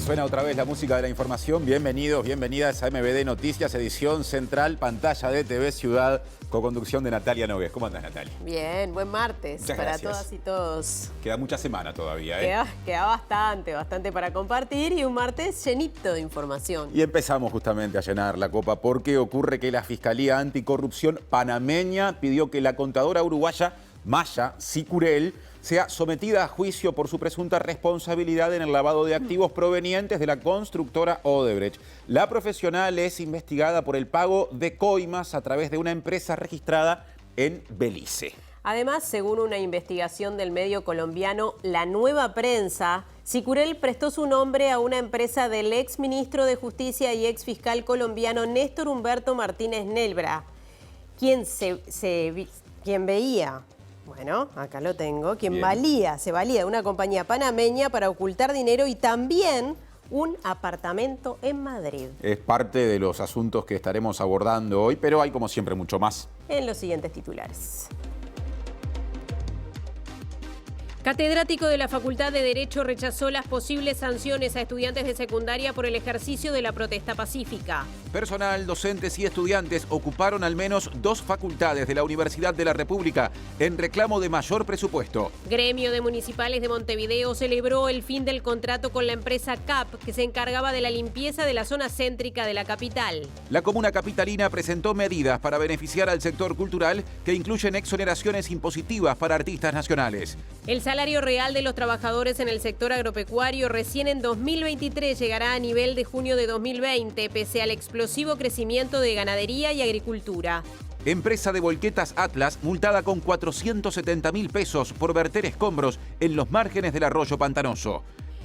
Suena otra vez la música de la información. Bienvenidos, bienvenidas a MBD Noticias, edición central, pantalla de TV Ciudad, co-conducción de Natalia Nogués. ¿Cómo andás, Natalia? Bien, buen martes. Muchas para gracias. todas y todos. Queda mucha semana todavía, ¿eh? Queda bastante para compartir y un martes llenito de información. Y empezamos justamente a llenar la copa porque ocurre que la Fiscalía Anticorrupción panameña pidió que la contadora uruguaya Maya Sicurel sea sometida a juicio por su presunta responsabilidad en el lavado de activos provenientes de la constructora Odebrecht. La profesional es investigada por el pago de coimas a través de una empresa registrada en Belice. Además, según una investigación del medio colombiano La Nueva Prensa, Sicurel prestó su nombre a una empresa del ex ministro de Justicia y ex fiscal colombiano Néstor Humberto Martínez Nelbra, quien veía... Bueno, acá lo tengo. Quien se valía de una compañía panameña para ocultar dinero y también un apartamento en Madrid. Es parte de los asuntos que estaremos abordando hoy, pero hay como siempre mucho más. En los siguientes titulares. Catedrático de la Facultad de Derecho rechazó las posibles sanciones a estudiantes de secundaria por el ejercicio de la protesta pacífica. Personal, docentes y estudiantes ocuparon al menos 2 facultades de la Universidad de la República en reclamo de mayor presupuesto. Gremio de Municipales de Montevideo celebró el fin del contrato con la empresa CAP, que se encargaba de la limpieza de la zona céntrica de la capital. La comuna capitalina presentó medidas para beneficiar al sector cultural que incluyen exoneraciones impositivas para artistas nacionales. El salario real de los trabajadores en el sector agropecuario recién en 2023 llegará a nivel de junio de 2020, pese al explosivo crecimiento de ganadería y agricultura. Empresa de volquetas Atlas multada con 470.000 pesos por verter escombros en los márgenes del arroyo pantanoso.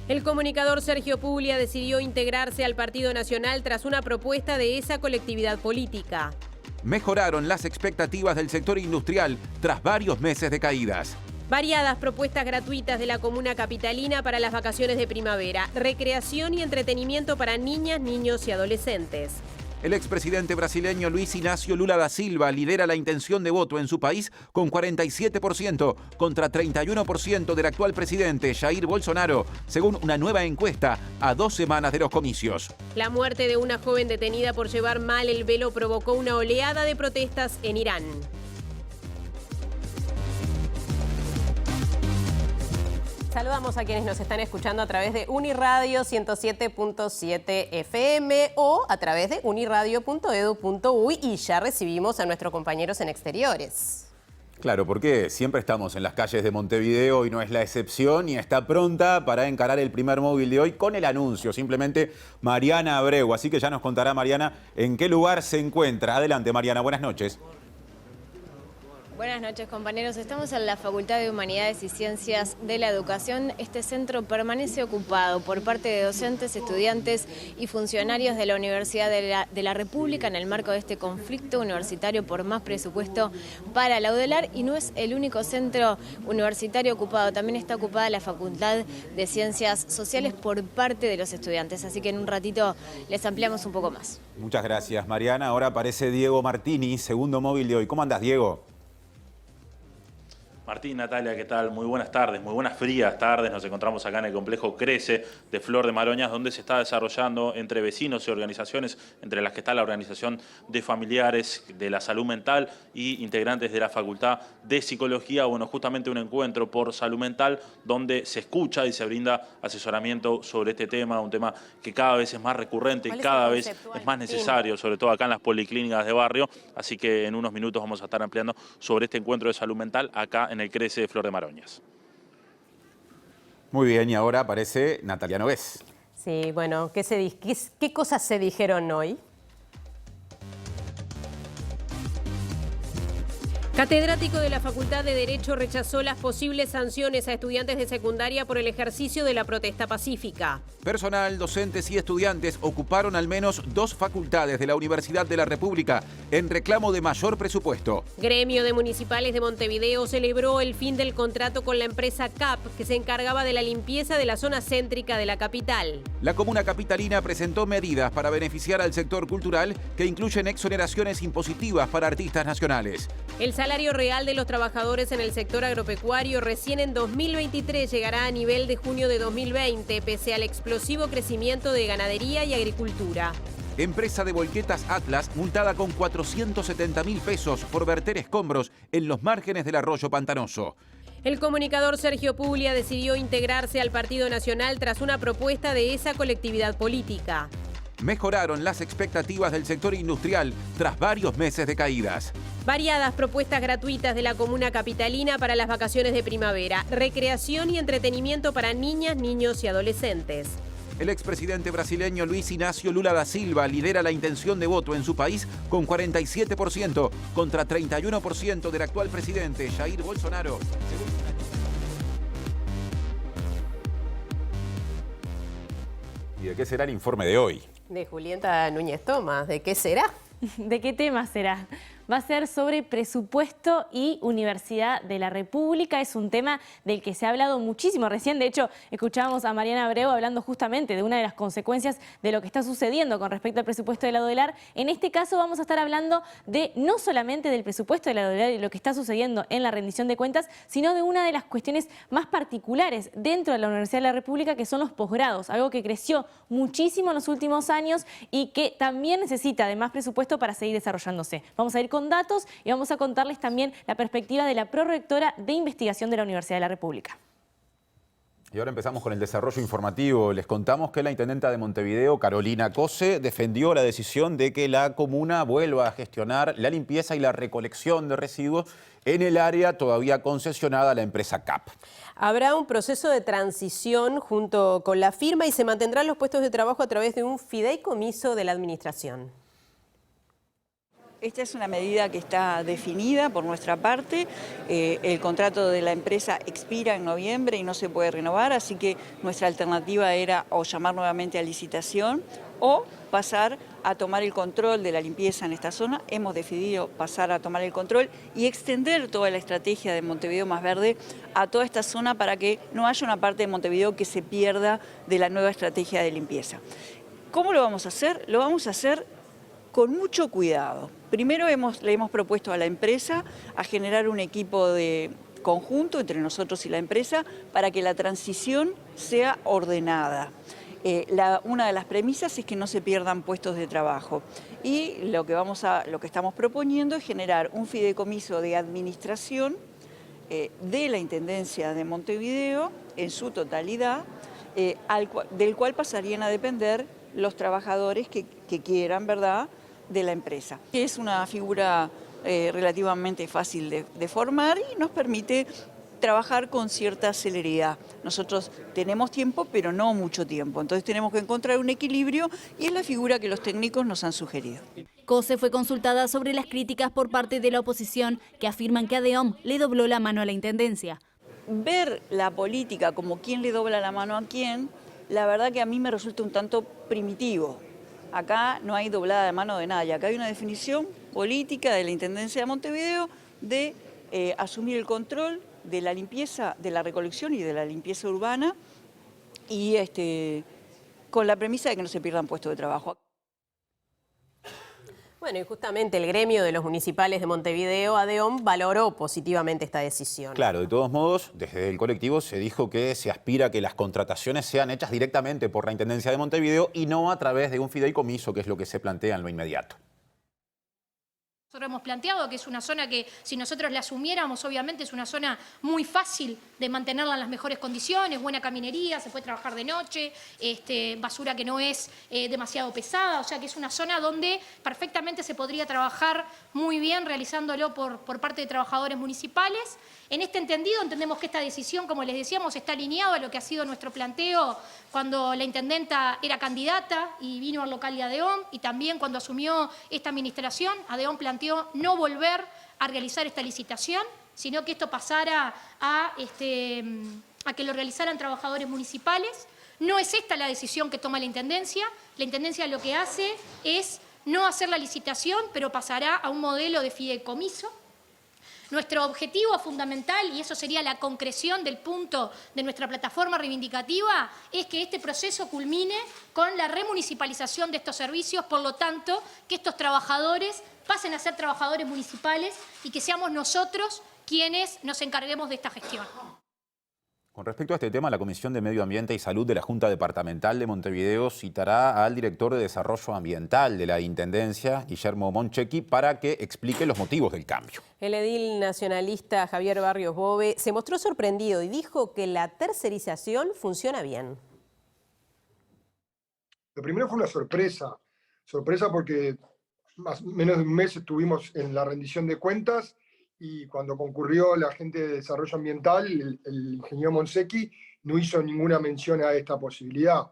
El comunicador Sergio Puglia decidió integrarse al Partido Nacional tras una propuesta de esa colectividad política. Mejoraron las expectativas del sector industrial tras varios meses de caídas. Variadas propuestas gratuitas de la comuna capitalina para las vacaciones de primavera, recreación y entretenimiento para niñas, niños y adolescentes. El expresidente brasileño Luis Inácio Lula da Silva lidera la intención de voto en su país con 47% contra 31% del actual presidente Jair Bolsonaro, según una nueva encuesta a 2 semanas de los comicios. La muerte de una joven detenida por llevar mal el velo provocó una oleada de protestas en Irán. Saludamos a quienes nos están escuchando a través de Uniradio 107.7 FM o a través de uniradio.edu.uy y ya recibimos a nuestros compañeros en exteriores. Claro, porque siempre estamos en las calles de Montevideo y no es la excepción y está pronta para encarar el primer móvil de hoy con el anuncio, simplemente Mariana Abreu. Así que ya nos contará Mariana en qué lugar se encuentra. Adelante, Mariana, buenas noches. Buenas noches, compañeros. Estamos en la Facultad de Humanidades y Ciencias de la Educación. Este centro permanece ocupado por parte de docentes, estudiantes y funcionarios de la Universidad de la República en el marco de este conflicto universitario por más presupuesto para la UDELAR. Y no es el único centro universitario ocupado, también está ocupada la Facultad de Ciencias Sociales por parte de los estudiantes. Así que en un ratito les ampliamos un poco más. Muchas gracias, Mariana. Ahora aparece Diego Martini, segundo móvil de hoy. ¿Cómo andás, Diego? Martín, Natalia, ¿qué tal? Muy buenas tardes, muy buenas frías tardes. Nos encontramos acá en el complejo Crece de Flor de Maroñas, donde se está desarrollando entre vecinos y organizaciones, entre las que está la Organización de Familiares de la Salud Mental y integrantes de la Facultad de Psicología. Bueno, justamente un encuentro por salud mental donde se escucha y se brinda asesoramiento sobre este tema, un tema que cada vez es más recurrente y cada vez es más necesario, sobre todo acá en las policlínicas de barrio. Así que en unos minutos vamos a estar ampliando sobre este encuentro de salud mental acá en el Crece de Flor de Maroñas. Muy bien, y ahora aparece Natalia Nogués. Sí, bueno, ¿qué cosas se dijeron hoy? Catedrático de la Facultad de Derecho rechazó las posibles sanciones a estudiantes de secundaria por el ejercicio de la protesta pacífica. Personal, docentes y estudiantes ocuparon al menos 2 facultades de la Universidad de la República en reclamo de mayor presupuesto. Gremio de Municipales de Montevideo celebró el fin del contrato con la empresa CAP, que se encargaba de la limpieza de la zona céntrica de la capital. La comuna capitalina presentó medidas para beneficiar al sector cultural que incluyen exoneraciones impositivas para artistas nacionales. El salario real de los trabajadores en el sector agropecuario recién en 2023 llegará a nivel de junio de 2020, pese al explosivo crecimiento de ganadería y agricultura. Empresa de volquetas Atlas multada con 470.000 pesos por verter escombros en los márgenes del arroyo pantanoso. El comunicador Sergio Puglia decidió integrarse al Partido Nacional tras una propuesta de esa colectividad política. Mejoraron las expectativas del sector industrial tras varios meses de caídas. Variadas propuestas gratuitas de la comuna capitalina para las vacaciones de primavera, recreación y entretenimiento para niñas, niños y adolescentes. El expresidente brasileño Luis Inácio Lula da Silva lidera la intención de voto en su país con 47% contra 31% del actual presidente Jair Bolsonaro. ¿Y de qué será el informe de hoy? De Julieta Núñez Tomás. ¿De qué será? ¿De qué tema será? Va a ser sobre presupuesto y Universidad de la República. Es un tema del que se ha hablado muchísimo. Recién, de hecho, escuchábamos a Mariana Abreu hablando justamente de una de las consecuencias de lo que está sucediendo con respecto al presupuesto de la DODELAR. En este caso vamos a estar hablando de no solamente del presupuesto de la DODELAR y lo que está sucediendo en la rendición de cuentas, sino de una de las cuestiones más particulares dentro de la Universidad de la República, que son los posgrados, algo que creció muchísimo en los últimos años y que también necesita de más presupuesto para seguir desarrollándose. Vamos a ir con datos y vamos a contarles también la perspectiva de la prorectora de investigación de la Universidad de la República. Y ahora empezamos con el desarrollo informativo. Les contamos que la intendenta de Montevideo, Carolina Cose, defendió la decisión de que la comuna vuelva a gestionar la limpieza y la recolección de residuos en el área todavía concesionada a la empresa CAP. Habrá un proceso de transición junto con la firma y se mantendrán los puestos de trabajo a través de un fideicomiso de la administración. Esta es una medida que está definida por nuestra parte. El contrato de la empresa expira en noviembre y no se puede renovar, así que nuestra alternativa era o llamar nuevamente a licitación o pasar a tomar el control de la limpieza en esta zona. Hemos decidido pasar a tomar el control y extender toda la estrategia de Montevideo Más Verde a toda esta zona para que no haya una parte de Montevideo que se pierda de la nueva estrategia de limpieza. ¿Cómo lo vamos a hacer? Lo vamos a hacer con mucho cuidado. Primero le hemos propuesto a la empresa a generar un equipo de conjunto entre nosotros y la empresa para que la transición sea ordenada. Una de las premisas es que no se pierdan puestos de trabajo y lo que estamos proponiendo es generar un fideicomiso de administración de la Intendencia de Montevideo en su totalidad, del cual pasarían a depender los trabajadores que quieran, ¿verdad?, de la empresa. Es una figura relativamente fácil de formar y nos permite trabajar con cierta celeridad. Nosotros tenemos tiempo, pero no mucho tiempo, entonces tenemos que encontrar un equilibrio y es la figura que los técnicos nos han sugerido. Cose fue consultada sobre las críticas por parte de la oposición que afirman que ADEOM le dobló la mano a la Intendencia. Ver la política como quién le dobla la mano a quién, la verdad que a mí me resulta un tanto primitivo. Acá no hay doblada de mano de nadie, acá hay una definición política de la Intendencia de Montevideo de asumir el control de la limpieza, de la recolección y de la limpieza urbana y con la premisa de que no se pierdan puestos de trabajo. Bueno, y justamente el gremio de los municipales de Montevideo, ADEOM, valoró positivamente esta decisión. Claro, de todos modos, desde el colectivo se dijo que se aspira a que las contrataciones sean hechas directamente por la Intendencia de Montevideo y no a través de un fideicomiso, que es lo que se plantea en lo inmediato. Nosotros hemos planteado que es una zona que, si nosotros la asumiéramos, obviamente es una zona muy fácil de mantenerla en las mejores condiciones, buena caminería, se puede trabajar de noche, basura que no es demasiado pesada, o sea que es una zona donde perfectamente se podría trabajar muy bien realizándolo por parte de trabajadores municipales. En este entendido, entendemos que esta decisión, como les decíamos, está alineado a lo que ha sido nuestro planteo cuando la intendenta era candidata y vino al local de ADEOM, y también cuando asumió esta administración, ADEOM planteó no volver a realizar esta licitación, sino que esto pasara a que lo realizaran trabajadores municipales. No es esta la decisión que toma la Intendencia. La Intendencia lo que hace es no hacer la licitación, pero pasará a un modelo de fideicomiso. Nuestro objetivo fundamental, y eso sería la concreción del punto de nuestra plataforma reivindicativa, es que este proceso culmine con la remunicipalización de estos servicios, por lo tanto, que estos trabajadores pasen a ser trabajadores municipales y que seamos nosotros quienes nos encarguemos de esta gestión. Con respecto a este tema, la Comisión de Medio Ambiente y Salud de la Junta Departamental de Montevideo citará al director de Desarrollo Ambiental de la Intendencia, Guillermo Monchequi, para que explique los motivos del cambio. El edil nacionalista Javier Barrios Bove se mostró sorprendido y dijo que la tercerización funciona bien. Lo primero fue una sorpresa porque más o menos de un mes estuvimos en la rendición de cuentas y cuando concurrió la gente de Desarrollo Ambiental, el ingeniero Monchequi no hizo ninguna mención a esta posibilidad.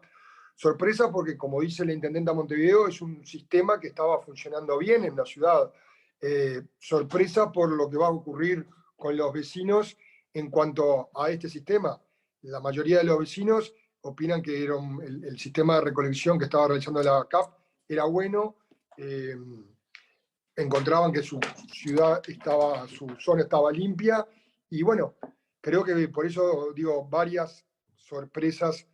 Sorpresa porque, como dice la intendenta Montevideo, es un sistema que estaba funcionando bien en la ciudad. Sorpresa por lo que va a ocurrir con los vecinos en cuanto a este sistema. La mayoría de los vecinos opinan que era el sistema de recolección que estaba realizando la CAF era bueno. Encontraban que su zona estaba limpia, y bueno, creo que por eso digo varias sorpresas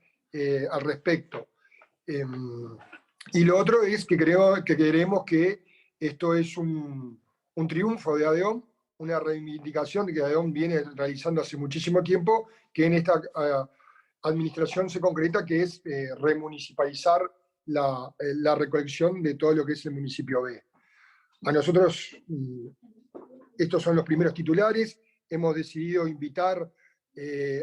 al respecto. Y lo otro es que queremos que esto es un triunfo de ADEOM, una reivindicación que ADEOM viene realizando hace muchísimo tiempo, que en esta administración se concreta, que es remunicipalizar la recolección de todo lo que es el municipio B. A nosotros, estos son los primeros titulares. Hemos decidido invitar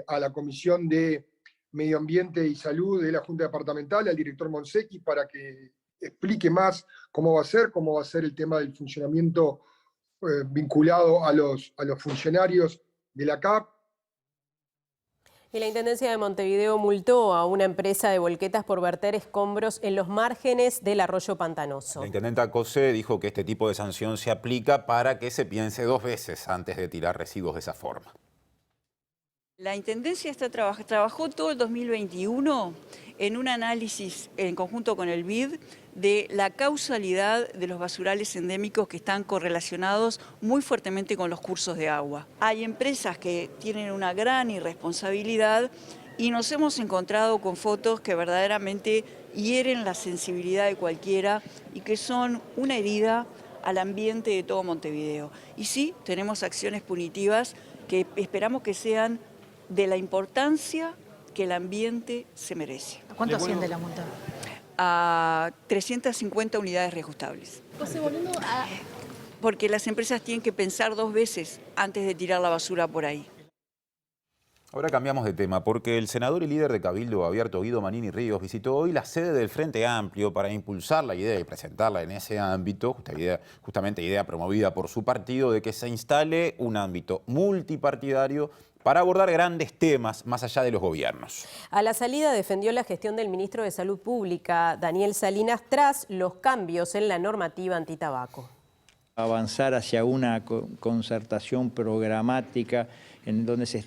a la Comisión de Medio Ambiente y Salud de la Junta Departamental, al director Monchequi, para que explique más cómo va a ser el tema del funcionamiento vinculado a los funcionarios de la CAP. Y la Intendencia de Montevideo multó a una empresa de volquetas por verter escombros en los márgenes del arroyo pantanoso. La intendenta Cosé dijo que este tipo de sanción se aplica para que se piense 2 veces antes de tirar residuos de esa forma. La Intendencia trabajó todo el 2021 en un análisis en conjunto con el BID de la causalidad de los basurales endémicos que están correlacionados muy fuertemente con los cursos de agua. Hay empresas que tienen una gran irresponsabilidad y nos hemos encontrado con fotos que verdaderamente hieren la sensibilidad de cualquiera y que son una herida al ambiente de todo Montevideo. Y sí, tenemos acciones punitivas que esperamos que sean de la importancia que el ambiente se merece. ¿A cuánto asciende la multa? A 350 unidades reajustables. Porque las empresas tienen que pensar 2 veces antes de tirar la basura por ahí. Ahora cambiamos de tema porque el senador y líder de Cabildo Abierto, Guido Manini Ríos, visitó hoy la sede del Frente Amplio para impulsar la idea y presentarla en ese ámbito, justamente idea promovida por su partido, de que se instale un ámbito multipartidario para abordar grandes temas más allá de los gobiernos. A la salida defendió la gestión del ministro de Salud Pública, Daniel Salinas, tras los cambios en la normativa antitabaco. Avanzar hacia una concertación programática en donde se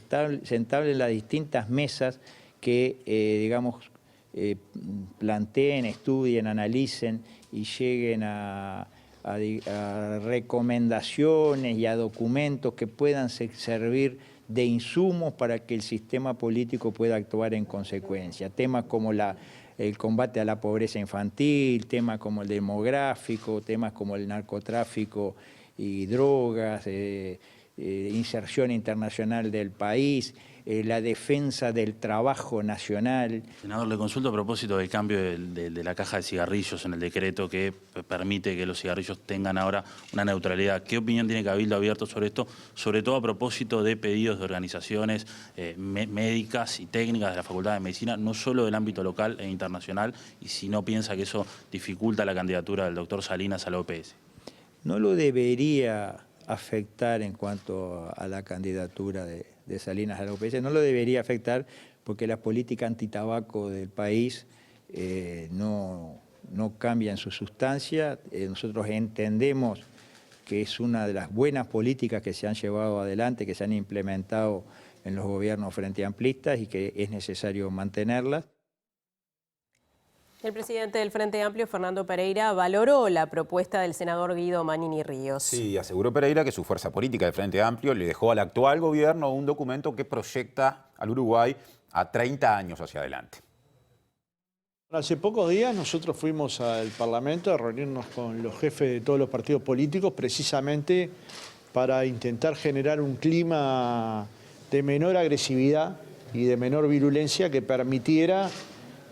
entablen las distintas mesas que, planteen, estudien, analicen y lleguen a recomendaciones y a documentos que puedan servir de insumos para que el sistema político pueda actuar en consecuencia. Temas como el combate a la pobreza infantil, temas como el demográfico, temas como el narcotráfico y drogas, inserción internacional del país, la defensa del trabajo nacional. Senador, le consulto a propósito del cambio de la caja de cigarrillos en el decreto que permite que los cigarrillos tengan ahora una neutralidad. ¿Qué opinión tiene Cabildo Abierto sobre esto? Sobre todo a propósito de pedidos de organizaciones médicas y técnicas de la Facultad de Medicina, no solo del ámbito local e internacional, y si no piensa que eso dificulta la candidatura del doctor Salinas a la OPS. No lo debería afectar en cuanto a la candidatura de Salinas a la OPS, no lo debería afectar porque la política antitabaco del país no cambia en su sustancia. Nosotros entendemos que es una de las buenas políticas que se han llevado adelante, que se han implementado en los gobiernos frente amplistas y que es necesario mantenerlas. El presidente del Frente Amplio, Fernando Pereira, valoró la propuesta del senador Guido Manini Ríos. Sí, aseguró Pereira que su fuerza política, el Frente Amplio, le dejó al actual gobierno un documento que proyecta al Uruguay a 30 años hacia adelante. Hace pocos días nosotros fuimos al Parlamento a reunirnos con los jefes de todos los partidos políticos precisamente para intentar generar un clima de menor agresividad y de menor virulencia que permitiera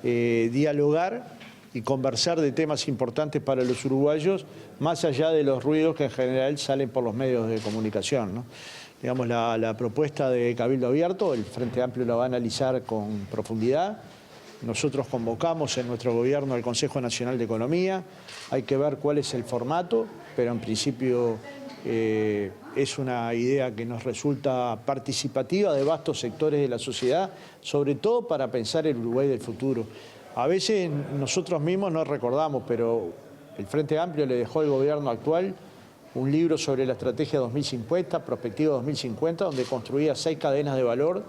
dialogar y conversar de temas importantes para los uruguayos, más allá de los ruidos que en general salen por los medios de comunicación, ¿no? Digamos, la propuesta de Cabildo Abierto, el Frente Amplio la va a analizar con profundidad. Nosotros convocamos en nuestro gobierno al Consejo Nacional de Economía, hay que ver cuál es el formato, pero en principio es una idea que nos resulta participativa de vastos sectores de la sociedad, sobre todo para pensar el Uruguay del futuro. A veces nosotros mismos no recordamos, pero el Frente Amplio le dejó al gobierno actual un libro sobre la estrategia 2050, Prospectiva 2050, donde construía 6 cadenas de valor,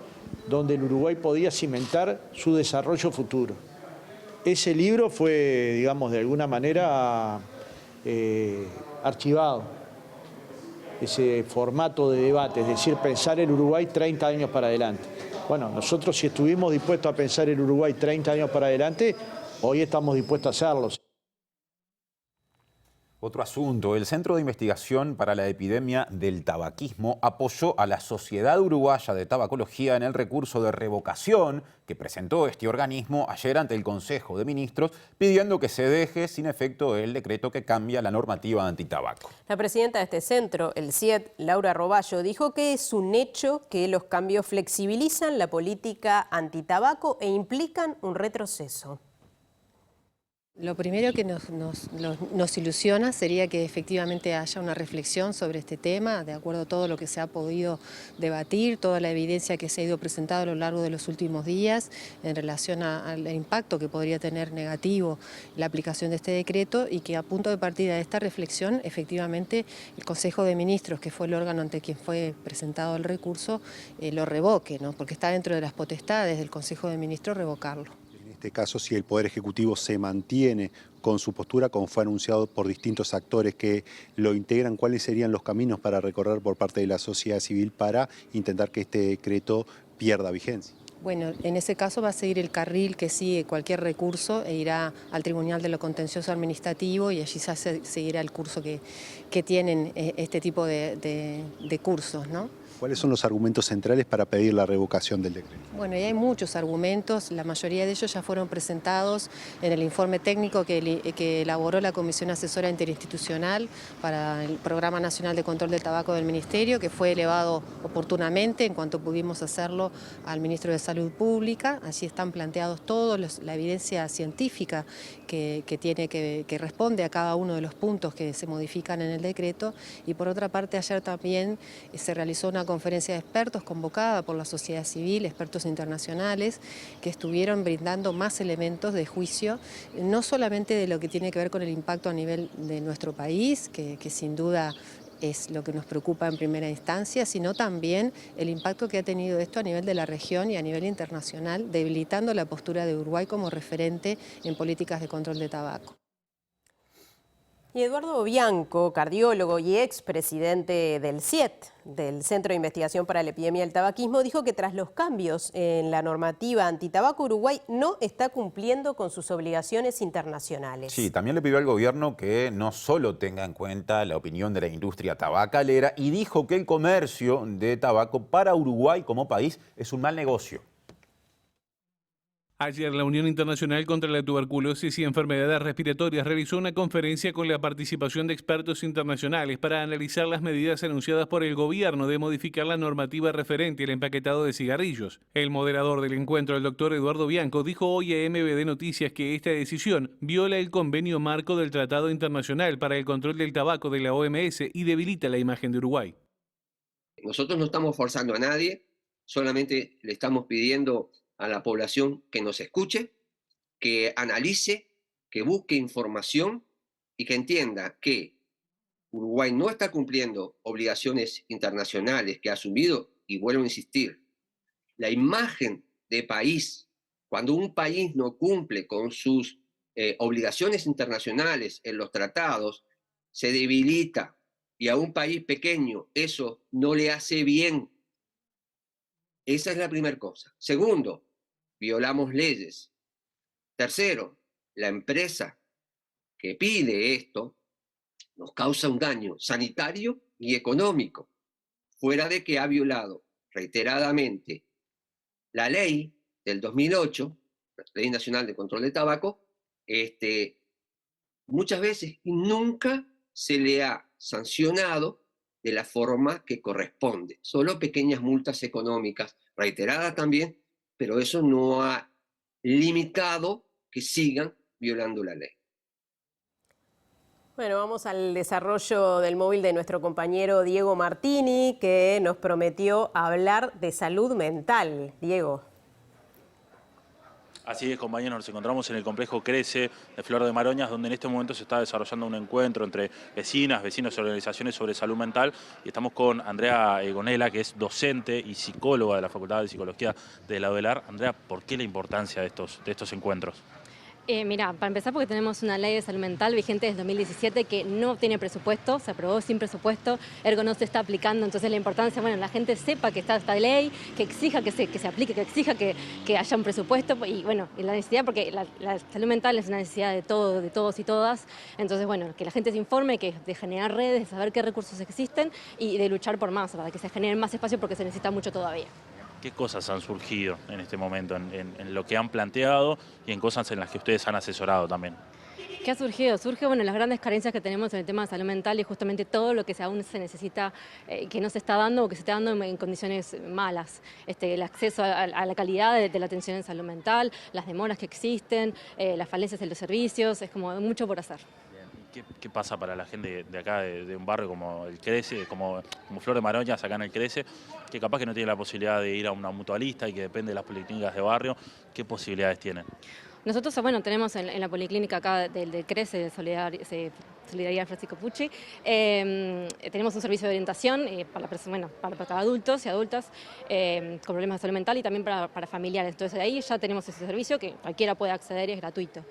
donde el Uruguay podía cimentar su desarrollo futuro. Ese libro fue, digamos, de alguna manera archivado. Ese formato de debate, es decir, pensar el Uruguay 30 años para adelante. Bueno, nosotros si estuvimos dispuestos a pensar el Uruguay 30 años para adelante, hoy estamos dispuestos a hacerlo. Otro asunto, el Centro de Investigación para la Epidemia del Tabaquismo apoyó a la Sociedad Uruguaya de Tabacología en el recurso de revocación que presentó este organismo ayer ante el Consejo de Ministros, pidiendo que se deje sin efecto el decreto que cambia la normativa antitabaco. La presidenta de este centro, el CIET, Laura Roballo, dijo que es un hecho que los cambios flexibilizan la política antitabaco e implican un retroceso. Lo primero que nos ilusiona sería que efectivamente haya una reflexión sobre este tema, de acuerdo a todo lo que se ha podido debatir, toda la evidencia que se ha ido presentando a lo largo de los últimos días en relación al impacto que podría tener negativo la aplicación de este decreto, y que a punto de partida de esta reflexión, efectivamente, el Consejo de Ministros, que fue el órgano ante quien fue presentado el recurso, lo revoque, ¿no? Porque está dentro de las potestades del Consejo de Ministros revocarlo. En este caso, si el Poder Ejecutivo se mantiene con su postura, como fue anunciado por distintos actores que lo integran, ¿cuáles serían los caminos para recorrer por parte de la sociedad civil para intentar que este decreto pierda vigencia? Bueno, en ese caso va a seguir el carril que sigue cualquier recurso e irá al Tribunal de lo Contencioso Administrativo, y allí seguirá el curso que tienen este tipo de cursos, ¿no? ¿Cuáles son los argumentos centrales para pedir la revocación del decreto? Bueno, y hay muchos argumentos, la mayoría de ellos ya fueron presentados en el informe técnico que elaboró la Comisión Asesora Interinstitucional para el Programa Nacional de Control del Tabaco del Ministerio, que fue elevado oportunamente en cuanto pudimos hacerlo al Ministro de Salud Pública. Allí están planteados todos la evidencia científica que responde a cada uno de los puntos que se modifican en el decreto. Y por otra parte, ayer también se realizó una conferencia de expertos convocada por la sociedad civil, expertos internacionales, que estuvieron brindando más elementos de juicio, no solamente de lo que tiene que ver con el impacto a nivel de nuestro país, que sin duda es lo que nos preocupa en primera instancia, sino también el impacto que ha tenido esto a nivel de la región y a nivel internacional, debilitando la postura de Uruguay como referente en políticas de control de tabaco. Y Eduardo Bianco, cardiólogo y expresidente del CIET, del Centro de Investigación para la Epidemia del Tabaquismo, dijo que tras los cambios en la normativa antitabaco, Uruguay no está cumpliendo con sus obligaciones internacionales. Sí, también le pidió al gobierno que no solo tenga en cuenta la opinión de la industria tabacalera, y dijo que el comercio de tabaco para Uruguay como país es un mal negocio. Ayer la Unión Internacional contra la Tuberculosis y Enfermedades Respiratorias realizó una conferencia con la participación de expertos internacionales para analizar las medidas anunciadas por el gobierno de modificar la normativa referente al empaquetado de cigarrillos. El moderador del encuentro, el doctor Eduardo Bianco, dijo hoy a MBD Noticias que esta decisión viola el convenio marco del Tratado Internacional para el Control del Tabaco de la OMS y debilita la imagen de Uruguay. Nosotros no estamos forzando a nadie, solamente le estamos pidiendo a la población que nos escuche, que analice, que busque información y que entienda que Uruguay no está cumpliendo obligaciones internacionales que ha asumido, y vuelvo a insistir, la imagen de país, cuando un país no cumple con sus obligaciones internacionales en los tratados, se debilita y a un país pequeño eso no le hace bien. Esa es la primera cosa. Segundo, violamos leyes. Tercero, la empresa que pide esto nos causa un daño sanitario y económico, fuera de que ha violado reiteradamente la ley del 2008, la Ley Nacional de Control de Tabaco, muchas veces y nunca se le ha sancionado de la forma que corresponde. Solo pequeñas multas económicas, reiteradas también, pero eso no ha limitado que sigan violando la ley. Bueno, vamos al desarrollo del móvil de nuestro compañero Diego Martini, que nos prometió hablar de salud mental. Diego. Así es, compañeros, nos encontramos en el complejo Crece de Flor de Maroñas, donde en este momento se está desarrollando un encuentro entre vecinas, vecinos y organizaciones sobre salud mental. Y estamos con Andrea Gonela, que es docente y psicóloga de la Facultad de Psicología de la UDELAR. Andrea, ¿por qué la importancia de estos encuentros? Mirá, para empezar porque tenemos una ley de salud mental vigente desde 2017 que no tiene presupuesto, se aprobó sin presupuesto, ergo no se está aplicando, entonces la importancia, bueno, la gente sepa que está esta ley, que exija que se aplique, que exija que haya un presupuesto y bueno, y la necesidad, porque la salud mental es una necesidad de todos y todas, entonces bueno, que la gente se informe, que de generar redes, de saber qué recursos existen y de luchar por más, para que se genere más espacio porque se necesita mucho todavía. ¿Qué cosas han surgido en este momento, en lo que han planteado y en cosas en las que ustedes han asesorado también? ¿Qué ha surgido? Surge, bueno, las grandes carencias que tenemos en el tema de salud mental y justamente todo lo que aún se necesita, que no se está dando o que se está dando en condiciones malas. El acceso a la calidad de la atención en salud mental, las demoras que existen, las falencias en los servicios, es como mucho por hacer. ¿Qué pasa para la gente de acá, de un barrio como el Crece, como Flor de Maroñas, acá en el Crece, que capaz que no tiene la posibilidad de ir a una mutualista y que depende de las policlínicas de barrio? ¿Qué posibilidades tienen? Nosotros, bueno, tenemos en la policlínica acá del Crece, de Solidaridad Francisco Pucci, tenemos un servicio de orientación para adultos y adultas con problemas de salud mental y también para familiares. Entonces, de ahí ya tenemos ese servicio que cualquiera puede acceder y es gratuito.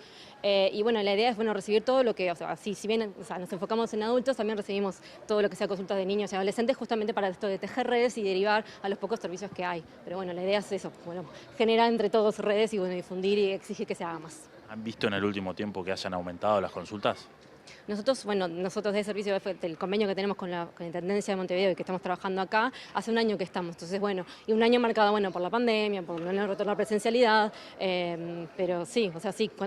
Y bueno, la idea es recibir todo lo que, si bien nos enfocamos en adultos, también recibimos todo lo que sea consultas de niños y adolescentes, justamente para esto de tejer redes y derivar a los pocos servicios que hay. Pero bueno, la idea es eso, generar entre todos redes y difundir y exigir que se haga más. ¿Han visto en el último tiempo que hayan aumentado las consultas? Nosotros de servicio del convenio que tenemos con la Intendencia de Montevideo y que estamos trabajando acá, hace un año que estamos. Entonces, y un año marcado, por la pandemia, por no retornar a la presencialidad, pero sí,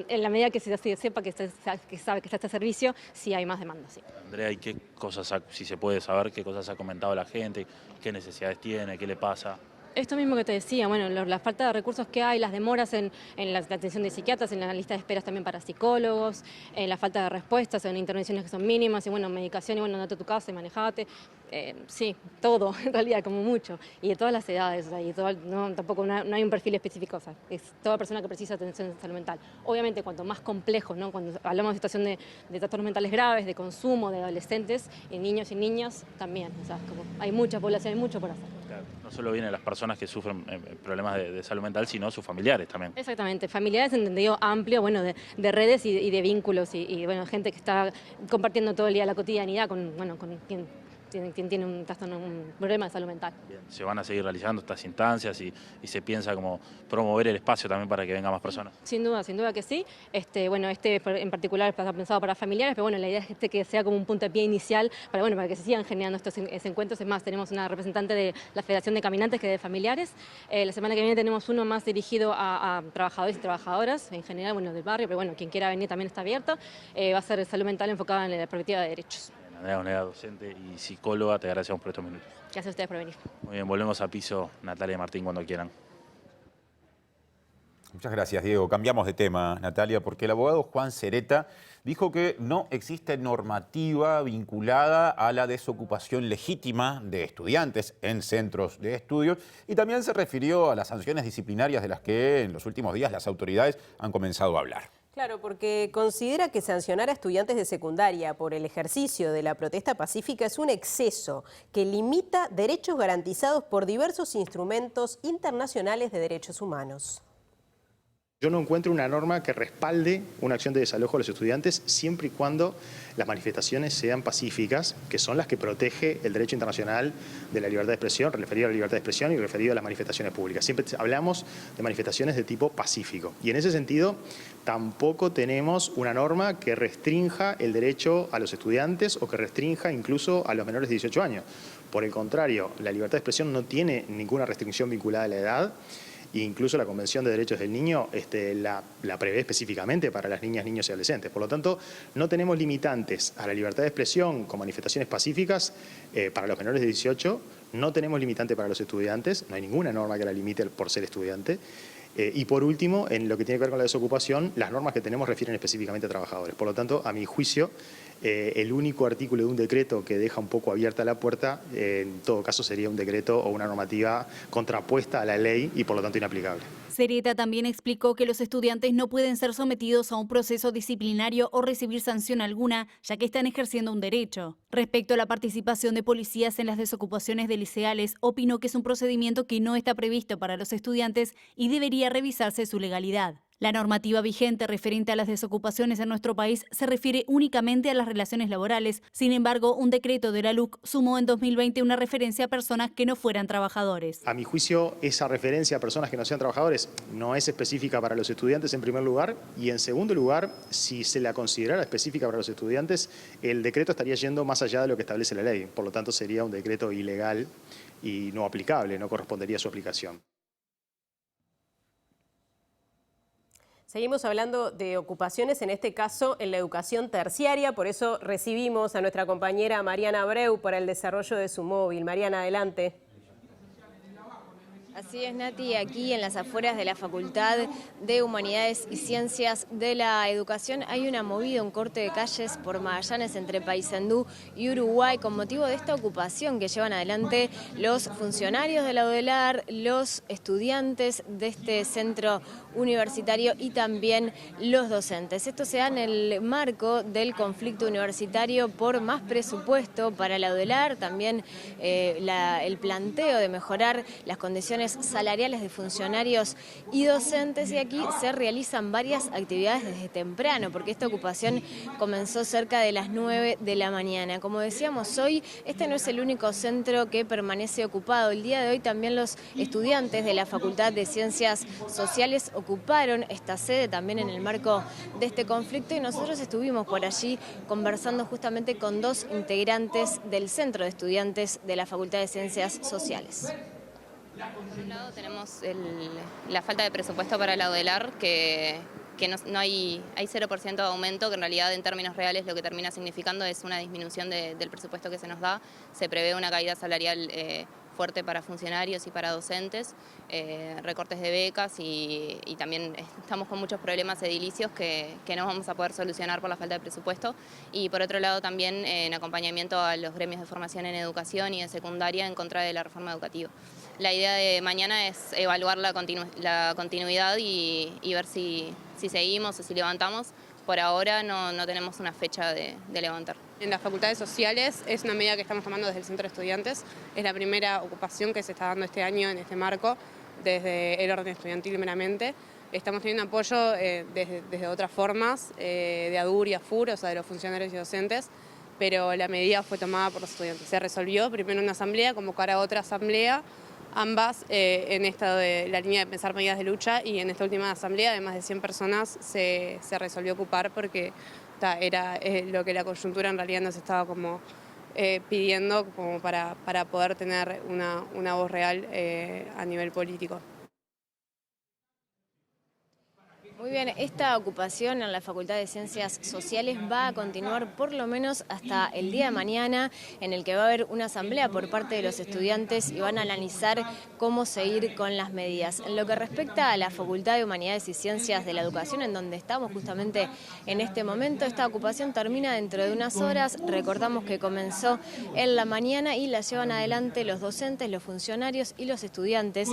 en la medida que se sepa que sabe que está este servicio, sí hay más demanda, sí. Andrea, ¿y qué cosas, si se puede saber, qué cosas ha comentado la gente, qué necesidades tiene, qué le pasa? Esto mismo que te decía, la falta de recursos que hay, las demoras en la atención de psiquiatras, en la lista de esperas también para psicólogos, la falta de respuestas, en intervenciones que son mínimas, y medicación, andate a tu casa y manejate. Sí, todo, en realidad, como mucho. Y de todas las edades, tampoco no hay un perfil específico, es toda persona que precisa atención de salud mental. Obviamente, cuanto más complejo, cuando hablamos de situación de trastornos mentales graves, de consumo, de adolescentes, y niños y niñas, también. Hay mucha población, hay mucho por hacer. Claro, no solo vienen las personas que sufren problemas de salud mental, sino sus familiares también. Exactamente, familiares entendido amplio, de redes y de vínculos y gente que está compartiendo todo el día la cotidianidad con quien tiene un problema de salud mental. Bien, se van a seguir realizando estas instancias y se piensa como promover el espacio también para que vengan más personas. Sin duda que sí. En particular está pensado para familiares, pero la idea es que sea como un puntapié inicial para que se sigan generando estos encuentros. Es más, tenemos una representante de la Federación de Caminantes que es de familiares. La semana que viene tenemos uno más dirigido a trabajadores y trabajadoras en general, del barrio, pero quien quiera venir también está abierto. Va a ser salud mental enfocada en la perspectiva de derechos. Andrea Gonela, docente y psicóloga, te agradecemos por estos minutos. Gracias a ustedes por venir. Muy bien, volvemos a piso, Natalia y Martín, cuando quieran. Muchas gracias, Diego. Cambiamos de tema, Natalia, porque el abogado Juan Cereta dijo que no existe normativa vinculada a la desocupación legítima de estudiantes en centros de estudios y también se refirió a las sanciones disciplinarias de las que en los últimos días las autoridades han comenzado a hablar. Claro, porque considera que sancionar a estudiantes de secundaria por el ejercicio de la protesta pacífica es un exceso que limita derechos garantizados por diversos instrumentos internacionales de derechos humanos. Yo no encuentro una norma que respalde una acción de desalojo a los estudiantes siempre y cuando las manifestaciones sean pacíficas, que son las que protege el derecho internacional de la libertad de expresión, referido a la libertad de expresión y referido a las manifestaciones públicas. Siempre hablamos de manifestaciones de tipo pacífico. Y en ese sentido, tampoco tenemos una norma que restrinja el derecho a los estudiantes o que restrinja incluso a los menores de 18 años. Por el contrario, la libertad de expresión no tiene ninguna restricción vinculada a la edad. E incluso la Convención de Derechos del Niño la prevé específicamente para las niñas, niños y adolescentes. Por lo tanto, no tenemos limitantes a la libertad de expresión con manifestaciones pacíficas para los menores de 18, no tenemos limitante para los estudiantes, no hay ninguna norma que la limite por ser estudiante. Y por último, en lo que tiene que ver con la desocupación, las normas que tenemos refieren específicamente a trabajadores. Por lo tanto, a mi juicio, el único artículo de un decreto que deja un poco abierta la puerta, en todo caso sería un decreto o una normativa contrapuesta a la ley y por lo tanto inaplicable. Sereta también explicó que los estudiantes no pueden ser sometidos a un proceso disciplinario o recibir sanción alguna, ya que están ejerciendo un derecho. Respecto a la participación de policías en las desocupaciones de liceales, opinó que es un procedimiento que no está previsto para los estudiantes y debería revisarse su legalidad. La normativa vigente referente a las desocupaciones en nuestro país se refiere únicamente a las relaciones laborales. Sin embargo, un decreto de la LUC sumó en 2020 una referencia a personas que no fueran trabajadores. A mi juicio, esa referencia a personas que no sean trabajadores no es específica para los estudiantes en primer lugar y en segundo lugar, si se la considerara específica para los estudiantes, el decreto estaría yendo más allá de lo que establece la ley. Por lo tanto, sería un decreto ilegal y no aplicable, no correspondería a su aplicación. Seguimos hablando de ocupaciones, en este caso en la educación terciaria, por eso recibimos a nuestra compañera Mariana Abreu para el desarrollo de su móvil. Mariana, adelante. Así es, Nati, aquí en las afueras de la Facultad de Humanidades y Ciencias de la Educación hay una movida, un corte de calles por Magallanes entre Paysandú y Uruguay con motivo de esta ocupación que llevan adelante los funcionarios de la UDELAR, los estudiantes de este centro universitario y también los docentes. Esto se da en el marco del conflicto universitario por más presupuesto para la UDELAR, también el planteo de mejorar las condiciones salariales de funcionarios y docentes, y aquí se realizan varias actividades desde temprano, porque esta ocupación comenzó cerca de las 9 de la mañana. Como decíamos hoy, este no es el único centro que permanece ocupado. El día de hoy también los estudiantes de la Facultad de Ciencias Sociales ocuparon esta sede también en el marco de este conflicto y nosotros estuvimos por allí conversando justamente con dos integrantes del Centro de Estudiantes de la Facultad de Ciencias Sociales. Por un lado tenemos la falta de presupuesto para la UDELAR, que no hay 0% de aumento, que en realidad en términos reales lo que termina significando es una disminución del presupuesto que se nos da. Se prevé una caída salarial fuerte para funcionarios y para docentes, recortes de becas y también estamos con muchos problemas edilicios que no vamos a poder solucionar por la falta de presupuesto. Y por otro lado también en acompañamiento a los gremios de formación en educación y en secundaria en contra de la reforma educativa. La idea de mañana es evaluar la continuidad y ver si seguimos o si levantamos. Por ahora no tenemos una fecha de levantar. En las facultades sociales es una medida que estamos tomando desde el Centro de Estudiantes. Es la primera ocupación que se está dando este año en este marco, desde el orden estudiantil meramente. Estamos teniendo apoyo desde otras formas, de ADUR y AFUR, o sea, de los funcionarios y docentes, pero la medida fue tomada por los estudiantes. Se resolvió primero una asamblea, convocar a otra asamblea, ambas en esta de la línea de pensar medidas de lucha, y en esta última asamblea de más de 100 personas se resolvió ocupar porque era lo que la coyuntura en realidad nos estaba como pidiendo como para poder tener una voz real a nivel político. Muy bien, esta ocupación en la Facultad de Ciencias Sociales va a continuar por lo menos hasta el día de mañana, en el que va a haber una asamblea por parte de los estudiantes y van a analizar cómo seguir con las medidas. En lo que respecta a la Facultad de Humanidades y Ciencias de la Educación, en donde estamos justamente en este momento, esta ocupación termina dentro de unas horas. Recordamos que comenzó en la mañana y la llevan adelante los docentes, los funcionarios y los estudiantes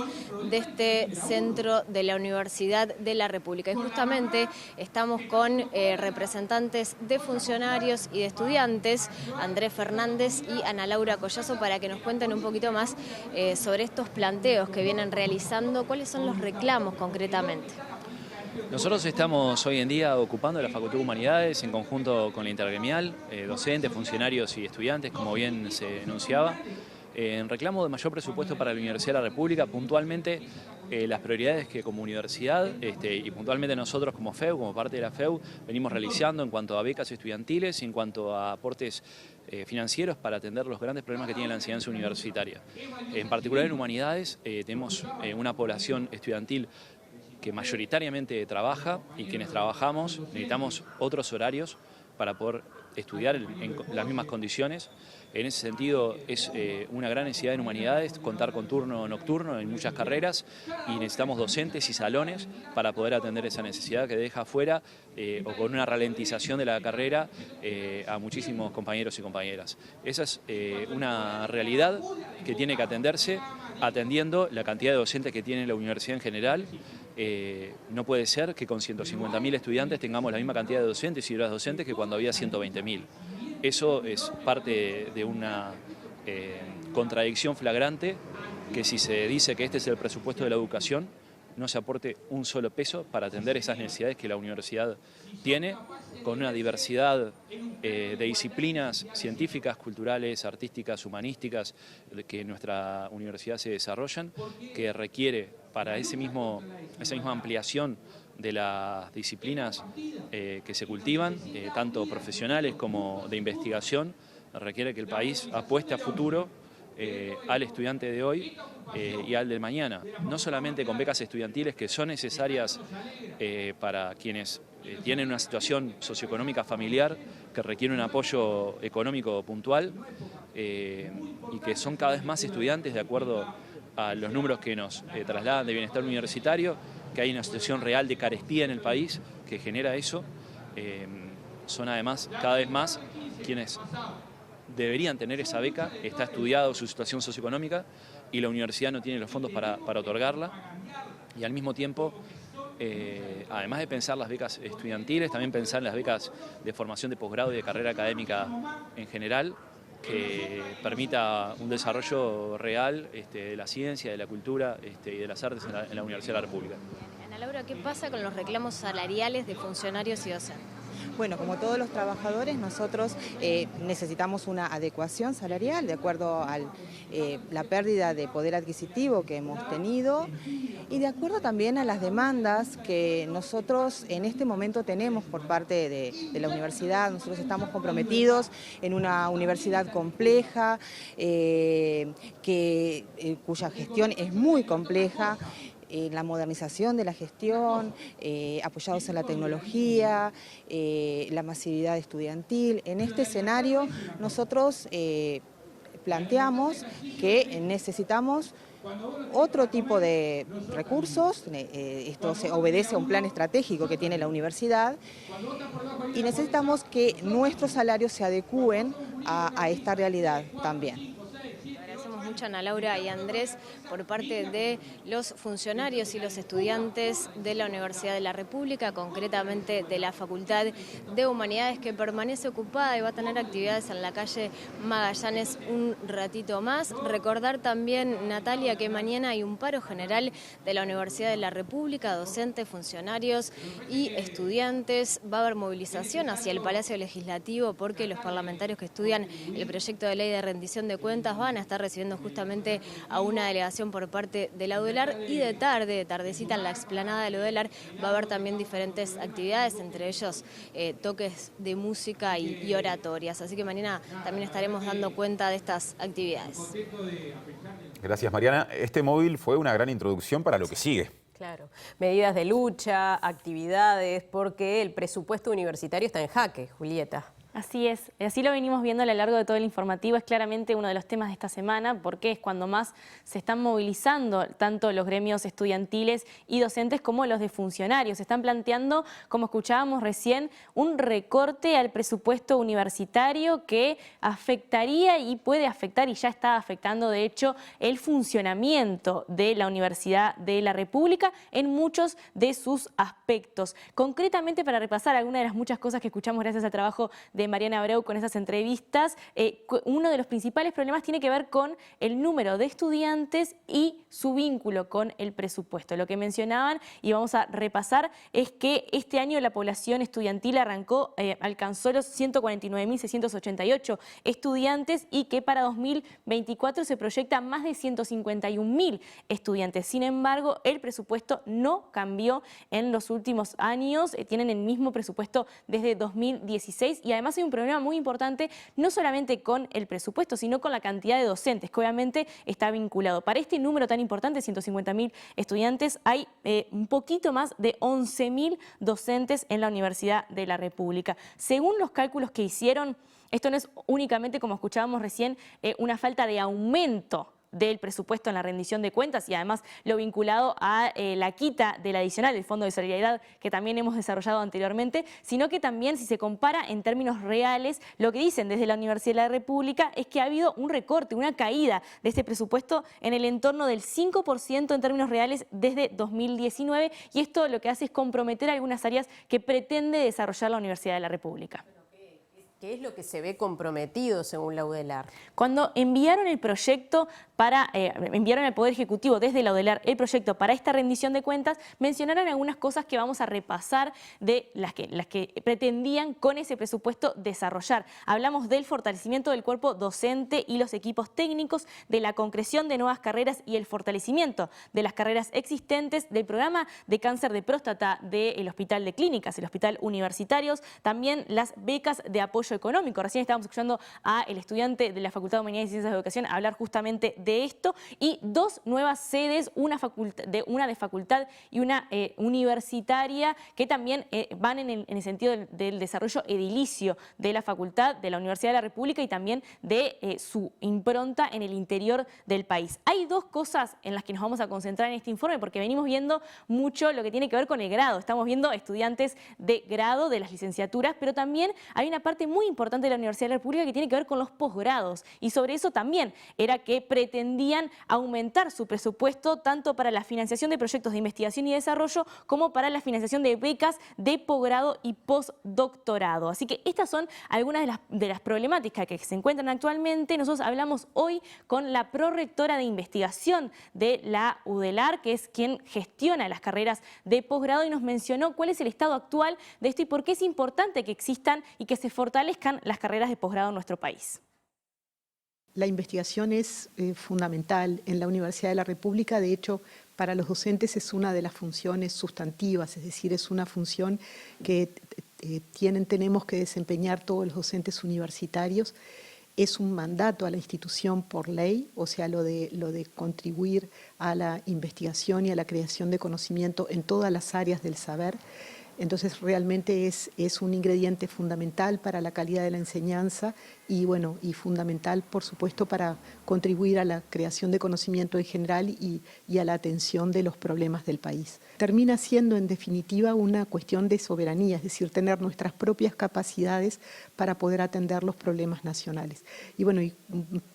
de este centro de la Universidad de la República. Y justamente estamos con representantes de funcionarios y de estudiantes, Andrés Fernández y Ana Laura Collazo, para que nos cuenten un poquito más sobre estos planteos que vienen realizando. ¿Cuáles son los reclamos concretamente? Nosotros estamos hoy en día ocupando la Facultad de Humanidades en conjunto con la Intergremial, docentes, funcionarios y estudiantes, como bien se enunciaba, en reclamo de mayor presupuesto para la Universidad de la República, puntualmente las prioridades que como universidad y puntualmente nosotros como FEU, como parte de la FEU, venimos realizando en cuanto a becas estudiantiles y en cuanto a aportes financieros para atender los grandes problemas que tiene la enseñanza universitaria. En particular en Humanidades tenemos una población estudiantil que mayoritariamente trabaja y quienes trabajamos necesitamos otros horarios para poder estudiar en las mismas condiciones. En ese sentido es una gran necesidad en Humanidades contar con turno nocturno en muchas carreras y necesitamos docentes y salones para poder atender esa necesidad que deja afuera o con una ralentización de la carrera a muchísimos compañeros y compañeras. Esa es una realidad que tiene que atenderse atendiendo la cantidad de docentes que tiene la universidad en general. No puede ser que con 150.000 estudiantes tengamos la misma cantidad de docentes y horas docentes que cuando había 120.000. Eso es parte de una contradicción flagrante que si se dice que este es el presupuesto de la educación, no se aporte un solo peso para atender esas necesidades que la universidad tiene, con una diversidad de disciplinas científicas, culturales, artísticas, humanísticas, que en nuestra universidad se desarrollan, que requiere para esa misma ampliación de las disciplinas que se cultivan, tanto profesionales como de investigación, requiere que el país apueste a futuro al estudiante de hoy y al de mañana, no solamente con becas estudiantiles que son necesarias para quienes tienen una situación socioeconómica familiar que requiere un apoyo económico puntual y que son cada vez más estudiantes de acuerdo a los números que nos trasladan de bienestar universitario, que hay una situación real de carestía en el país que genera eso. Son además cada vez más quienes deberían tener esa beca, está estudiado su situación socioeconómica y la universidad no tiene los fondos para otorgarla. Y al mismo tiempo, además de pensar las becas estudiantiles, también pensar en las becas de formación de posgrado y de carrera académica en general, que permita un desarrollo real de la ciencia, de la cultura y de las artes en la Universidad de la República. Ana Laura, ¿qué pasa con los reclamos salariales de funcionarios y docentes? Bueno, como todos los trabajadores, nosotros necesitamos una adecuación salarial de acuerdo a la pérdida de poder adquisitivo que hemos tenido y de acuerdo también a las demandas que nosotros en este momento tenemos por parte de la universidad. Nosotros estamos comprometidos en una universidad compleja, cuya gestión es muy compleja. La modernización de la gestión, apoyados en la tecnología, la masividad estudiantil. En este escenario nosotros planteamos que necesitamos otro tipo de recursos, esto se obedece a un plan estratégico que tiene la universidad y necesitamos que nuestros salarios se adecúen a esta realidad también. Mucho Ana Laura y Andrés por parte de los funcionarios y los estudiantes de la Universidad de la República, concretamente de la Facultad de Humanidades, que permanece ocupada y va a tener actividades en la calle Magallanes un ratito más. Recordar también, Natalia, que mañana hay un paro general de la Universidad de la República, docentes, funcionarios y estudiantes. Va a haber movilización hacia el Palacio Legislativo porque los parlamentarios que estudian el proyecto de ley de rendición de cuentas van a estar recibiendo justamente a una delegación por parte de la UDELAR y de tardecita en la explanada de la UDELAR va a haber también diferentes actividades, entre ellos toques de música y oratorias. Así que mañana también estaremos dando cuenta de estas actividades. Gracias, Mariana. Este móvil fue una gran introducción para lo que sigue. Claro, medidas de lucha, actividades, porque el presupuesto universitario está en jaque, Julieta. Así es, así lo venimos viendo a lo largo de todo el informativo, es claramente uno de los temas de esta semana porque es cuando más se están movilizando tanto los gremios estudiantiles y docentes como los de funcionarios. Se están planteando, como escuchábamos recién, un recorte al presupuesto universitario que afectaría y puede afectar y ya está afectando de hecho el funcionamiento de la Universidad de la República en muchos de sus aspectos. Concretamente para repasar algunas de las muchas cosas que escuchamos gracias al trabajo de de Mariana Abreu con esas entrevistas, uno de los principales problemas tiene que ver con el número de estudiantes y su vínculo con el presupuesto. Lo que mencionaban, y vamos a repasar, es que este año la población estudiantil alcanzó los 149.688 estudiantes y que para 2024 se proyecta más de 151.000 estudiantes. Sin embargo, el presupuesto no cambió en los últimos años, tienen el mismo presupuesto desde 2016 y además hay un problema muy importante no solamente con el presupuesto, sino con la cantidad de docentes, que obviamente está vinculado. Para este número tan importante, 150.000 estudiantes, hay un poquito más de 11.000 docentes en la Universidad de la República. Según los cálculos que hicieron, esto no es únicamente, como escuchábamos recién, una falta de aumento del presupuesto en la rendición de cuentas y además lo vinculado a la quita del adicional del Fondo de Solidaridad que también hemos desarrollado anteriormente, sino que también si se compara en términos reales, lo que dicen desde la Universidad de la República es que ha habido un recorte, una caída de este presupuesto en el entorno del 5% en términos reales desde 2019 y esto lo que hace es comprometer algunas áreas que pretende desarrollar la Universidad de la República. ¿Qué es lo que se ve comprometido según la UDELAR? Cuando enviaron el proyecto enviaron al Poder Ejecutivo desde la UDELAR el proyecto para esta rendición de cuentas, mencionaron algunas cosas que vamos a repasar de las que pretendían con ese presupuesto desarrollar. Hablamos del fortalecimiento del cuerpo docente y los equipos técnicos, de la concreción de nuevas carreras y el fortalecimiento de las carreras existentes, del programa de cáncer de próstata del Hospital de Clínicas, el Hospital Universitarios, también las becas de apoyo económico. Recién estábamos escuchando al estudiante de la Facultad de Humanidades y Ciencias de Educación hablar justamente de esto y dos nuevas sedes, una de facultad y una universitaria que también van en el sentido del desarrollo edilicio de la facultad, de la Universidad de la República y también de su impronta en el interior del país. Hay dos cosas en las que nos vamos a concentrar en este informe porque venimos viendo mucho lo que tiene que ver con el grado. Estamos viendo estudiantes de grado de las licenciaturas, pero también hay una parte muy importante de la Universidad de la República que tiene que ver con los posgrados y sobre eso también era que pretendían aumentar su presupuesto tanto para la financiación de proyectos de investigación y desarrollo como para la financiación de becas de posgrado y postdoctorado. Así que estas son algunas de las problemáticas que se encuentran actualmente. Nosotros hablamos hoy con la prorectora de investigación de la UDELAR, que es quien gestiona las carreras de posgrado y nos mencionó cuál es el estado actual de esto y por qué es importante que existan y que se fortalezcan las carreras de posgrado en nuestro país. La investigación es fundamental en la Universidad de la República. De hecho, para los docentes es una de las funciones sustantivas, es decir, es una función que tenemos que desempeñar todos los docentes universitarios. Es un mandato a la institución por ley, o sea, lo de contribuir a la investigación y a la creación de conocimiento en todas las áreas del saber. Entonces realmente es un ingrediente fundamental para la calidad de la enseñanza y fundamental por supuesto para contribuir a la creación de conocimiento en general y a la atención de los problemas del país. Termina siendo en definitiva una cuestión de soberanía, es decir, tener nuestras propias capacidades para poder atender los problemas nacionales. Y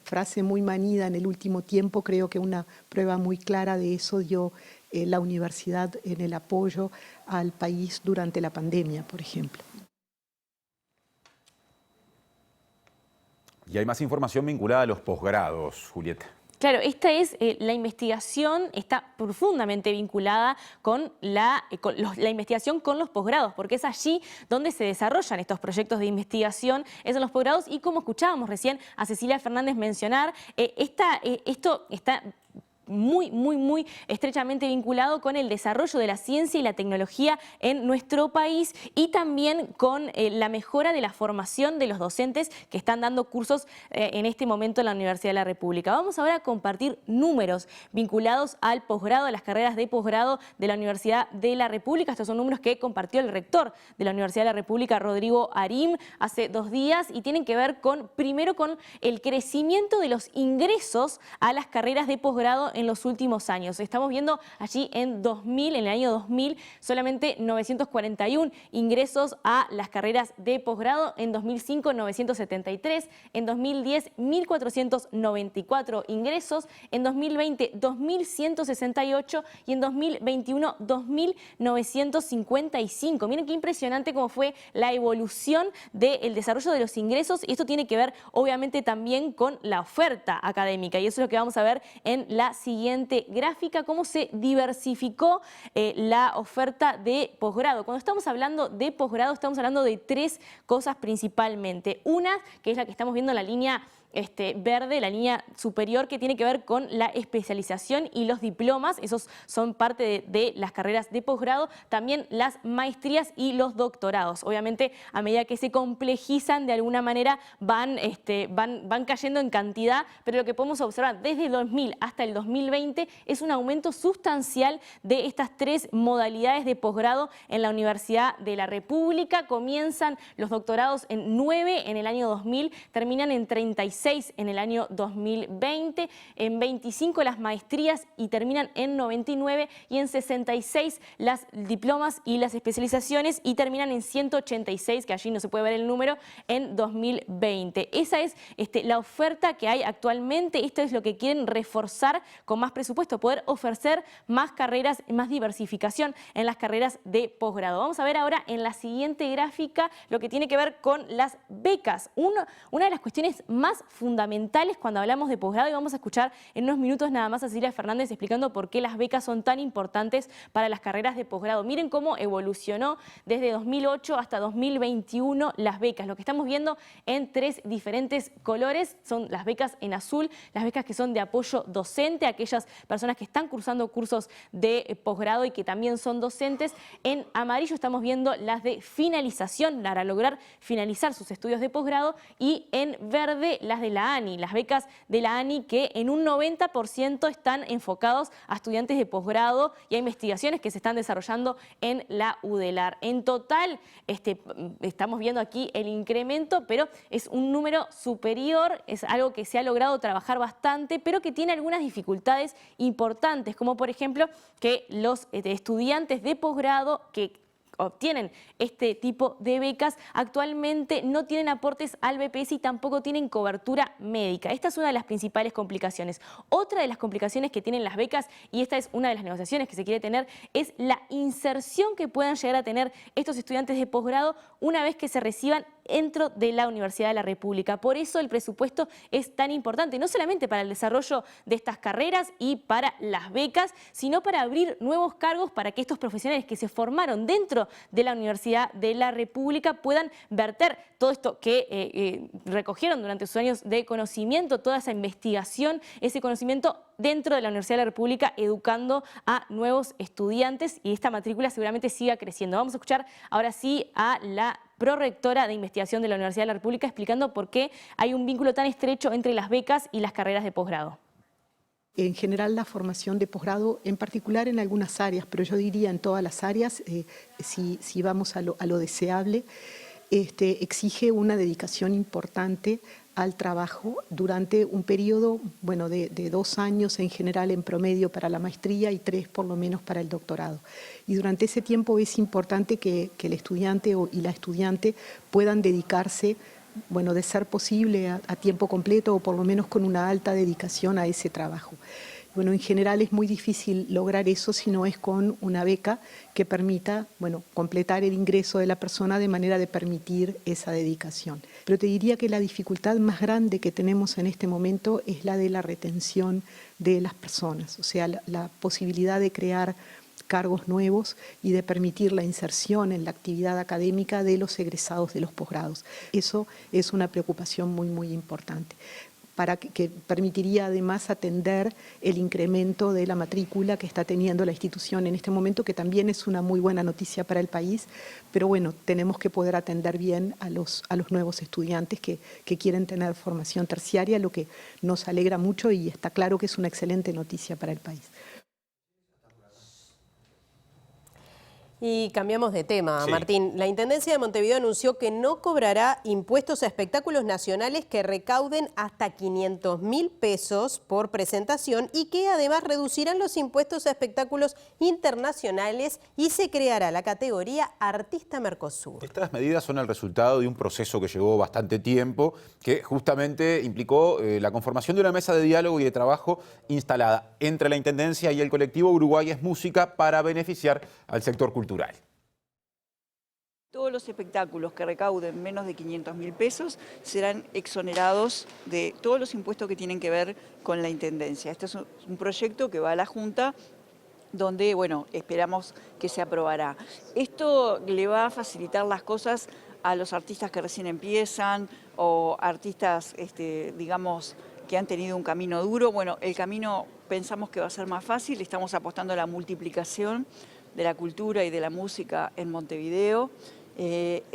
frase muy manida en el último tiempo, creo que una prueba muy clara de eso dio la universidad en el apoyo al país durante la pandemia, por ejemplo. Y hay más información vinculada a los posgrados, Julieta. Claro, esta es la investigación, está profundamente vinculada con la investigación con los posgrados, porque es allí donde se desarrollan estos proyectos de investigación, es en los posgrados y como escuchábamos recién a Cecilia Fernández mencionar, esto está muy estrechamente vinculado con el desarrollo de la ciencia y la tecnología en nuestro país y también con la mejora de la formación de los docentes que están dando cursos en este momento en la Universidad de la República. Vamos ahora a compartir números vinculados al posgrado, a las carreras de posgrado de la Universidad de la República. Estos son números que compartió el rector de la Universidad de la República, Rodrigo Arim, hace 2 días y tienen que ver primero con el crecimiento de los ingresos a las carreras de posgrado en los últimos años. Estamos viendo allí en 2000, en el año 2000, solamente 941 ingresos a las carreras de posgrado, en 2005 973, en 2010 1.494 ingresos, en 2020 2.168 y en 2021 2.955. Miren qué impresionante cómo fue la evolución del desarrollo de los ingresos, y esto tiene que ver obviamente también con la oferta académica, y eso es lo que vamos a ver en la siguiente gráfica, cómo se diversificó la oferta de posgrado. Cuando estamos hablando de posgrado estamos hablando de tres cosas principalmente. Una, que es la que estamos viendo en la línea verde, la línea superior, que tiene que ver con la especialización y los diplomas. Esos son parte de las carreras de posgrado. También las maestrías y los doctorados. Obviamente, a medida que se complejizan, de alguna manera van cayendo en cantidad, pero lo que podemos observar desde el 2000 hasta el 2020 es un aumento sustancial de estas tres modalidades de posgrado en la Universidad de la República. Comienzan los doctorados en 9 en el año 2000, terminan en 36 en el año 2020, en 25 las maestrías y terminan en 99, y en 66 las diplomas y las especializaciones y terminan en 186, que allí no se puede ver el número, en 2020. Esa es la oferta que hay actualmente. Esto es lo que quieren reforzar con más presupuesto, poder ofrecer más carreras, más diversificación en las carreras de posgrado. Vamos a ver ahora en la siguiente gráfica lo que tiene que ver con las becas. Una de las cuestiones más fundamentales cuando hablamos de posgrado, y vamos a escuchar en unos minutos nada más a Cecilia Fernández explicando por qué las becas son tan importantes para las carreras de posgrado. Miren cómo evolucionó desde 2008 hasta 2021 las becas. Lo que estamos viendo en tres diferentes colores son las becas en azul, las becas que son de apoyo docente, aquellas personas que están cursando cursos de posgrado y que también son docentes. En amarillo estamos viendo las de finalización, para lograr finalizar sus estudios de posgrado, y en verde las de la ANI, las becas de la ANI, que en un 90% están enfocados a estudiantes de posgrado y a investigaciones que se están desarrollando en la UDELAR. En total, estamos viendo aquí el incremento, pero es un número superior, es algo que se ha logrado trabajar bastante, pero que tiene algunas dificultades importantes, como por ejemplo que los estudiantes de posgrado que obtienen este tipo de becas actualmente no tienen aportes al BPS y tampoco tienen cobertura médica. Esta es una de las principales complicaciones. Otra de las complicaciones que tienen las becas, y esta es una de las negociaciones que se quiere tener, es la inserción que puedan llegar a tener estos estudiantes de posgrado una vez que se reciban dentro de la Universidad de la República. Por eso el presupuesto es tan importante, no solamente para el desarrollo de estas carreras y para las becas, sino para abrir nuevos cargos para que estos profesionales que se formaron dentro de la Universidad de la República puedan verter todo esto que recogieron durante sus años de conocimiento, toda esa investigación, ese conocimiento dentro de la Universidad de la República, educando a nuevos estudiantes, y esta matrícula seguramente siga creciendo. Vamos a escuchar ahora sí a la prorectora de investigación de la Universidad de la República explicando por qué hay un vínculo tan estrecho entre las becas y las carreras de posgrado. En general, la formación de posgrado, en particular en algunas áreas, pero yo diría en todas las áreas, si vamos a lo deseable, exige una dedicación importante al trabajo durante un periodo de 2 años en general en promedio para la maestría y 3 por lo menos para el doctorado. Y durante ese tiempo es importante que el estudiante y la estudiante puedan dedicarse, de ser posible, a tiempo completo o por lo menos con una alta dedicación a ese trabajo. En general es muy difícil lograr eso si no es con una beca que permita, completar el ingreso de la persona de manera de permitir esa dedicación. Pero te diría que la dificultad más grande que tenemos en este momento es la de la retención de las personas, o sea, la posibilidad de crear cargos nuevos y de permitir la inserción en la actividad académica de los egresados de los posgrados. Eso es una preocupación muy, muy importante, que permitiría además atender el incremento de la matrícula que está teniendo la institución en este momento, que también es una muy buena noticia para el país, pero tenemos que poder atender bien a los nuevos estudiantes que quieren tener formación terciaria, lo que nos alegra mucho y está claro que es una excelente noticia para el país. Y cambiamos de tema, Sí. Martín. La Intendencia de Montevideo anunció que no cobrará impuestos a espectáculos nacionales que recauden hasta 500.000 pesos por presentación y que además reducirán los impuestos a espectáculos internacionales y se creará la categoría Artista Mercosur. Estas medidas son el resultado de un proceso que llevó bastante tiempo, que justamente implicó la conformación de una mesa de diálogo y de trabajo instalada entre la Intendencia y el colectivo Uruguay es Música para beneficiar al sector cultural. Todos los espectáculos que recauden menos de 500.000 pesos serán exonerados de todos los impuestos que tienen que ver con la Intendencia. Este es un proyecto que va a la Junta, donde, bueno, esperamos que se aprobará. Esto le va a facilitar las cosas a los artistas que recién empiezan o artistas, digamos, que han tenido un camino duro. Bueno, el camino pensamos que va a ser más fácil, estamos apostando a la multiplicación de la cultura y de la música en Montevideo.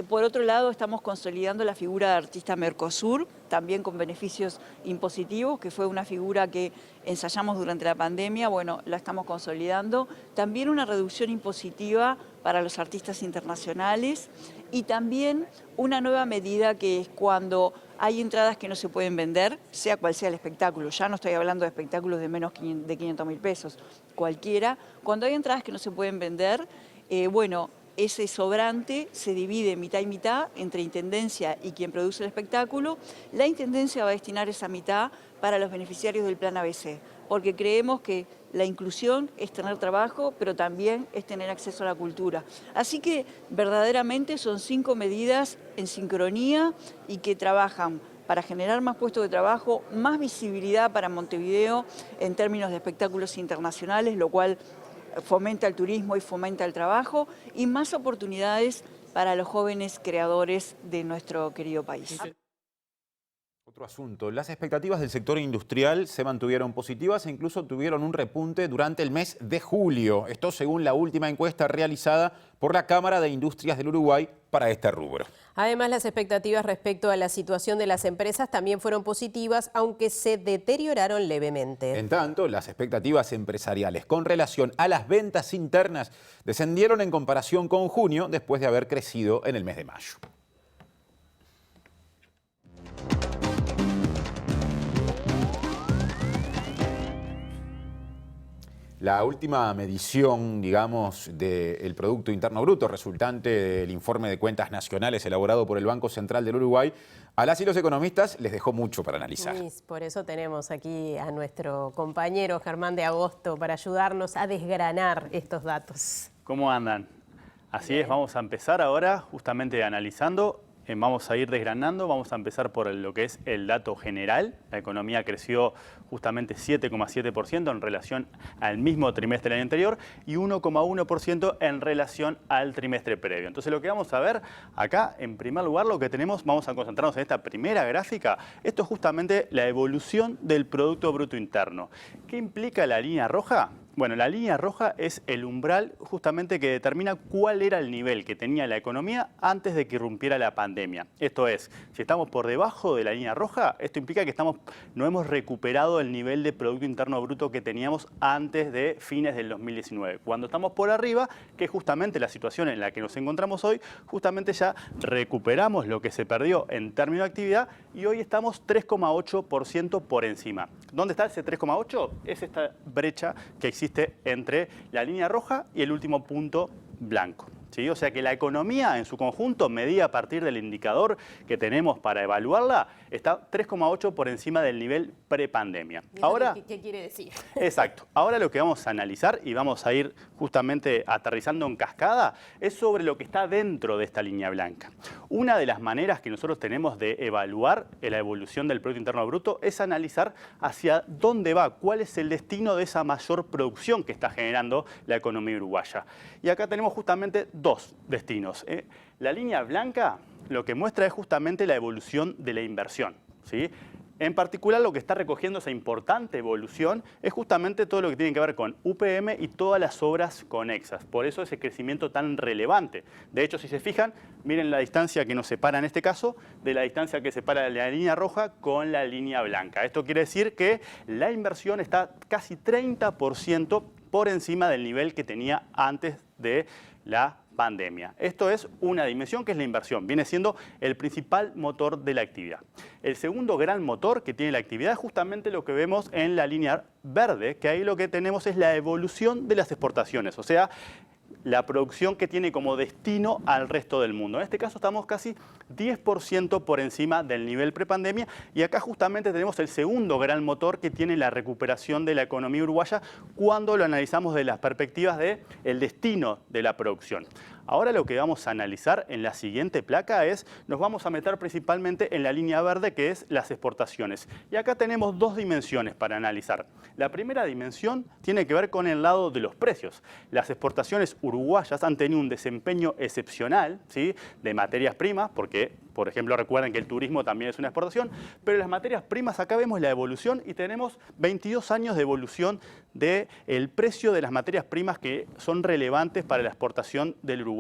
Por otro lado, estamos consolidando la figura de Artista Mercosur, también con beneficios impositivos, que fue una figura que ensayamos durante la pandemia, bueno, la estamos consolidando. También una reducción impositiva para los artistas internacionales y también una nueva medida que es cuando hay entradas que no se pueden vender, sea cual sea el espectáculo. Ya no estoy hablando de espectáculos de menos de 500.000 pesos, cualquiera. Cuando hay entradas que no se pueden vender, bueno, ese sobrante se divide mitad y mitad entre Intendencia y quien produce el espectáculo. La Intendencia va a destinar esa mitad para los beneficiarios del Plan ABC, porque creemos que la inclusión es tener trabajo, pero también es tener acceso a la cultura. Así que verdaderamente son 5 medidas en sincronía y que trabajan para generar más puestos de trabajo, más visibilidad para Montevideo en términos de espectáculos internacionales, lo cual fomenta el turismo y fomenta el trabajo, y más oportunidades para los jóvenes creadores de nuestro querido país. Otro asunto, las expectativas del sector industrial se mantuvieron positivas e incluso tuvieron un repunte durante el mes de julio. Esto según la última encuesta realizada por la Cámara de Industrias del Uruguay para este rubro. Además, las expectativas respecto a la situación de las empresas también fueron positivas, aunque se deterioraron levemente. En tanto, las expectativas empresariales con relación a las ventas internas descendieron en comparación con junio, después de haber crecido en el mes de mayo. La última medición, digamos, del Producto Interno Bruto resultante del informe de cuentas nacionales elaborado por el Banco Central del Uruguay, a las y los economistas les dejó mucho para analizar. Por eso tenemos aquí a nuestro compañero Germán de Agosto para ayudarnos a desgranar estos datos. ¿Cómo andan? Así es, vamos a empezar ahora justamente analizando. Vamos a ir desgranando, vamos a empezar por lo que es el dato general. La economía creció justamente 7,7% en relación al mismo trimestre del año anterior y 1,1% en relación al trimestre previo. Entonces lo que vamos a ver acá, en primer lugar, lo que tenemos, vamos a concentrarnos en esta primera gráfica. Esto es justamente la evolución del Producto Bruto Interno. ¿Qué implica la línea roja? Bueno, la línea roja es el umbral justamente que determina cuál era el nivel que tenía la economía antes de que irrumpiera la pandemia. Esto es, si estamos por debajo de la línea roja, esto implica que no hemos recuperado el nivel de Producto Interno Bruto que teníamos antes de fines del 2019. Cuando estamos por arriba, que es justamente la situación en la que nos encontramos hoy, justamente ya recuperamos lo que se perdió en términos de actividad y hoy estamos 3,8% por encima. ¿Dónde está ese 3,8? Es esta brecha que existe entre la línea roja y el último punto blanco. ¿Sí? O sea que la economía en su conjunto, medida a partir del indicador que tenemos para evaluarla, está 3,8 por encima del nivel prepandemia. Ahora, ¿Qué quiere decir? Exacto. Ahora lo que vamos a analizar y vamos a ir justamente aterrizando en cascada es sobre lo que está dentro de esta línea blanca. Una de las maneras que nosotros tenemos de evaluar la evolución del Producto Interno Bruto es analizar hacia dónde va, cuál es el destino de esa mayor producción que está generando la economía uruguaya. Y acá tenemos justamente dos destinos. La línea blanca lo que muestra es justamente la evolución de la inversión, ¿sí? En particular, lo que está recogiendo esa importante evolución es justamente todo lo que tiene que ver con UPM y todas las obras conexas. Por eso ese crecimiento tan relevante. De hecho, si se fijan, miren la distancia que nos separa en este caso de la distancia que separa la línea roja con la línea blanca. Esto quiere decir que la inversión está casi 30% por encima del nivel que tenía antes de la pandemia. Esto es una dimensión que es la inversión, viene siendo el principal motor de la actividad. El segundo gran motor que tiene la actividad es justamente lo que vemos en la línea verde, que ahí lo que tenemos es la evolución de las exportaciones, o sea, la producción que tiene como destino al resto del mundo. En este caso estamos casi 10% por encima del nivel prepandemia y acá justamente tenemos el segundo gran motor que tiene la recuperación de la economía uruguaya cuando lo analizamos de las perspectivas del destino de la producción. Ahora lo que vamos a analizar en la siguiente placa nos vamos a meter principalmente en la línea verde, que es las exportaciones. Y acá tenemos dos dimensiones para analizar. La primera dimensión tiene que ver con el lado de los precios. Las exportaciones uruguayas han tenido un desempeño excepcional, ¿sí?, de materias primas, porque, por ejemplo, recuerden que el turismo también es una exportación, pero las materias primas acá vemos la evolución y tenemos 22 años de evolución del precio de las materias primas que son relevantes para la exportación del Uruguay.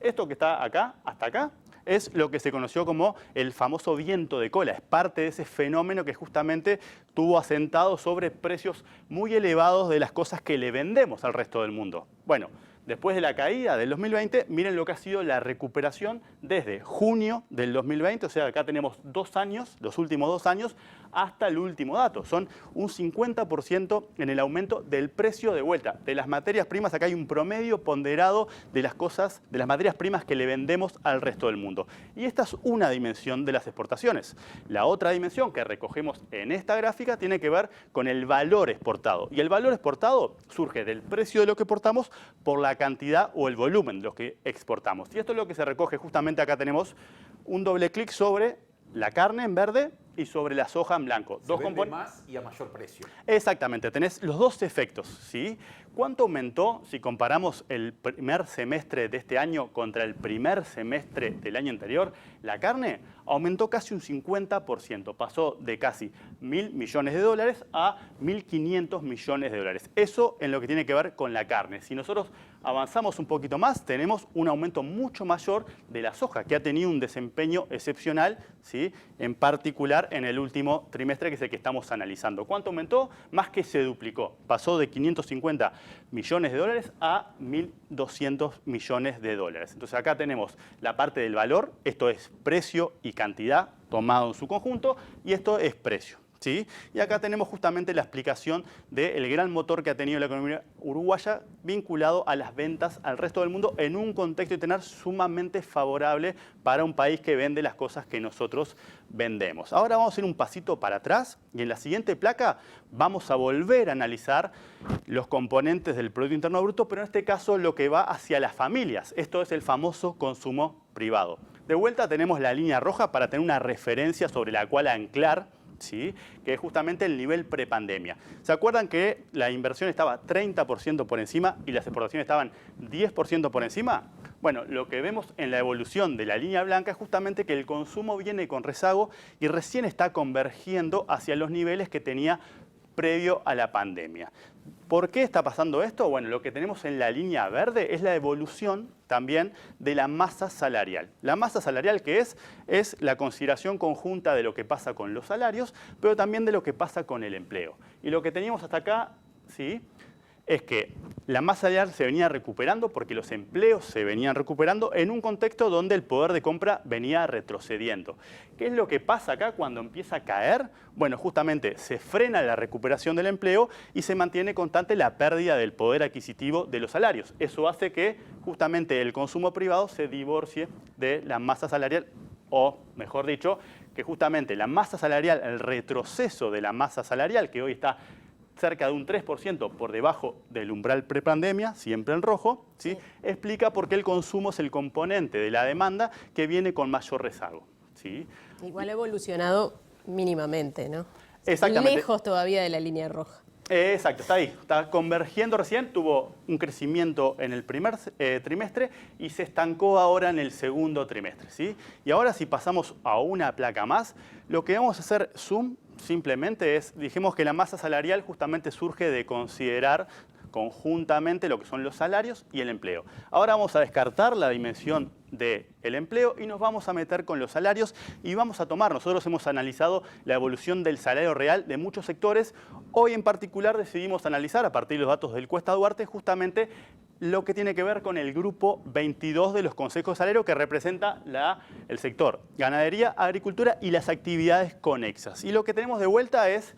Esto que está acá, hasta acá, es lo que se conoció como el famoso viento de cola. Es parte de ese fenómeno que justamente tuvo asentado sobre precios muy elevados de las cosas que le vendemos al resto del mundo. Bueno, después de la caída del 2020, miren lo que ha sido la recuperación desde junio del 2020, o sea, acá tenemos 2 años, los últimos 2 años, hasta el último dato. Son un 50% en el aumento del precio de vuelta. De las materias primas, acá hay un promedio ponderado de las cosas, de las materias primas que le vendemos al resto del mundo. Y esta es una dimensión de las exportaciones. La otra dimensión que recogemos en esta gráfica tiene que ver con el valor exportado. Y el valor exportado surge del precio de lo que exportamos por la cantidad o el volumen de lo que exportamos. Y esto es lo que se recoge justamente acá. Tenemos un doble clic sobre la carne en verde y sobre la soja en blanco. Se vende más y a mayor precio. Exactamente, tenés los dos efectos, ¿sí? ¿Cuánto aumentó si comparamos el primer semestre de este año contra el primer semestre del año anterior? La carne aumentó casi un 50%, pasó de casi 1.000 millones de dólares a 1.500 millones de dólares. Eso en lo que tiene que ver con la carne. Si nosotros avanzamos un poquito más, tenemos un aumento mucho mayor de la soja, que ha tenido un desempeño excepcional, ¿sí?, en particular en el último trimestre, que es el que estamos analizando. ¿Cuánto aumentó? Más que se duplicó. Pasó de 550 millones de dólares a 1.200 millones de dólares. Entonces acá tenemos la parte del valor, esto es precio y cantidad tomado en su conjunto, y esto es precio, ¿sí? Y acá tenemos justamente la explicación del gran motor que ha tenido la economía uruguaya vinculado a las ventas al resto del mundo en un contexto interno sumamente favorable para un país que vende las cosas que nosotros vendemos. Ahora vamos a ir un pasito para atrás y en la siguiente placa vamos a volver a analizar los componentes del Producto Interno Bruto, pero en este caso lo que va hacia las familias. Esto es el famoso consumo privado. De vuelta tenemos la línea roja para tener una referencia sobre la cual anclar, ¿sí?, que es justamente el nivel prepandemia. ¿Se acuerdan que la inversión estaba 30% por encima y las exportaciones estaban 10% por encima? Bueno, lo que vemos en la evolución de la línea blanca es justamente que el consumo viene con rezago y recién está convergiendo hacia los niveles que tenía previo a la pandemia. ¿Por qué está pasando esto? Bueno, lo que tenemos en la línea verde es la evolución también de la masa salarial. La masa salarial, que es la consideración conjunta de lo que pasa con los salarios, pero también de lo que pasa con el empleo. Y lo que teníamos hasta acá, ¿sí?, es que la masa salarial se venía recuperando porque los empleos se venían recuperando en un contexto donde el poder de compra venía retrocediendo. ¿Qué es lo que pasa acá cuando empieza a caer? Bueno, justamente se frena la recuperación del empleo y se mantiene constante la pérdida del poder adquisitivo de los salarios. Eso hace que justamente el consumo privado se divorcie de la masa salarial, o mejor dicho, que justamente la masa salarial, el retroceso de la masa salarial, que hoy está cerca de un 3% por debajo del umbral prepandemia, siempre en rojo, ¿sí?, explica por qué el consumo es el componente de la demanda que viene con mayor rezago, ¿sí? Igual ha evolucionado mínimamente, ¿no? Exactamente. Lejos todavía de la línea roja. Exacto, está ahí, está convergiendo recién, tuvo un crecimiento en el primer trimestre y se estancó ahora en el segundo trimestre, ¿sí? Y ahora si pasamos a una placa más, lo que vamos a hacer zoom simplemente es, dijimos que la masa salarial justamente surge de considerar conjuntamente lo que son los salarios y el empleo. Ahora vamos a descartar la dimensión del empleo y nos vamos a meter con los salarios y vamos a tomar, nosotros hemos analizado la evolución del salario real de muchos sectores. Hoy en particular decidimos analizar, a partir de los datos del Cuesta Duarte, justamente lo que tiene que ver con el grupo 22 de los consejos de salario, que representa el sector ganadería, agricultura y las actividades conexas. Y lo que tenemos de vuelta es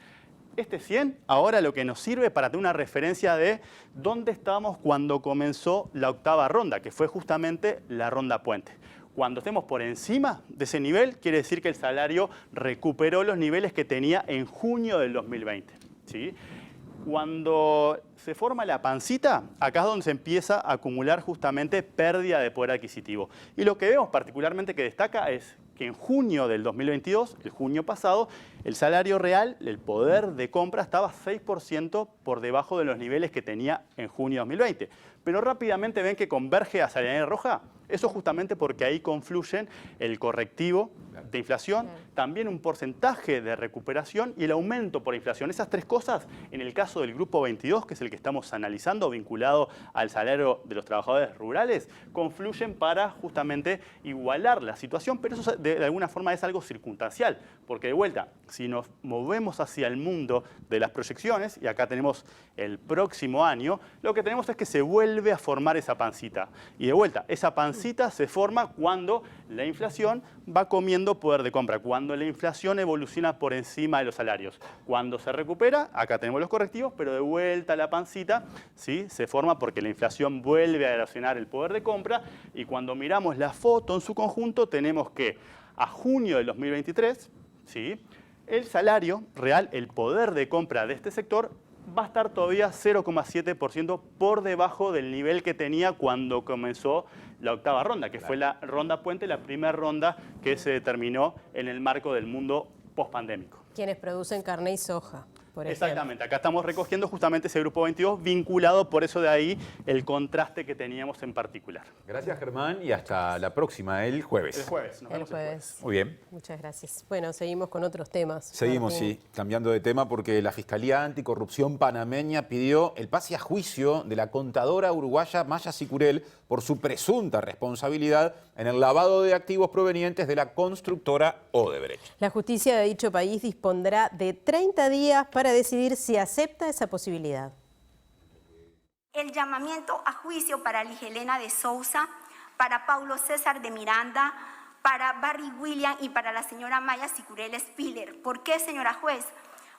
este 100, ahora lo que nos sirve para tener una referencia de dónde estábamos cuando comenzó la octava ronda, que fue justamente la ronda puente. Cuando estemos por encima de ese nivel, quiere decir que el salario recuperó los niveles que tenía en junio del 2020. ¿Sí? Cuando se forma la pancita, acá es donde se empieza a acumular justamente pérdida de poder adquisitivo. Y lo que vemos particularmente que destaca es que en junio del 2022, el junio pasado, el salario real, el poder de compra, estaba 6% por debajo de los niveles que tenía en junio de 2020. Pero rápidamente ven que converge hacia la línea roja. Eso justamente porque ahí confluyen el correctivo de inflación, también un porcentaje de recuperación y el aumento por inflación. Esas tres cosas, en el caso del grupo 22, que es el que estamos analizando, vinculado al salario de los trabajadores rurales, confluyen para justamente igualar la situación, pero eso de alguna forma es algo circunstancial, porque de vuelta, si nos movemos hacia el mundo de las proyecciones, y acá tenemos el próximo año, lo que tenemos es que se vuelve a formar esa pancita. Y de vuelta, esa pancita se forma cuando la inflación va comiendo poder de compra, cuando la inflación evoluciona por encima de los salarios. Cuando se recupera, acá tenemos los correctivos, pero de vuelta la pancita, ¿sí?, se forma porque la inflación vuelve a erosionar el poder de compra, y cuando miramos la foto en su conjunto, tenemos que a junio del 2023, ¿sí?, el salario real, el poder de compra de este sector, va a estar todavía 0,7% por debajo del nivel que tenía cuando comenzó la octava ronda, que fue la ronda puente, la primera ronda que se determinó en el marco del mundo pospandémico. Quienes producen carne y soja, por ejemplo. Exactamente, acá estamos recogiendo justamente ese grupo 22 vinculado, por eso de ahí el contraste que teníamos en particular. Gracias, Germán, y hasta la próxima, el jueves. El jueves, nos vemos el jueves. Muy bien. Muchas gracias. Bueno, seguimos con otros temas. Seguimos, Martín. sí, cambiando de tema porque la Fiscalía Anticorrupción panameña pidió el pase a juicio de la contadora uruguaya Maya Sicurel por su presunta responsabilidad en el lavado de activos provenientes de la constructora Odebrecht. La justicia de dicho país dispondrá de 30 días para decidir si acepta esa posibilidad. El llamamiento a juicio para Ligelena de Sousa, para Paulo César de Miranda, para Barry William y para la señora Maya Sicurel Spiller. ¿Por qué, señora juez?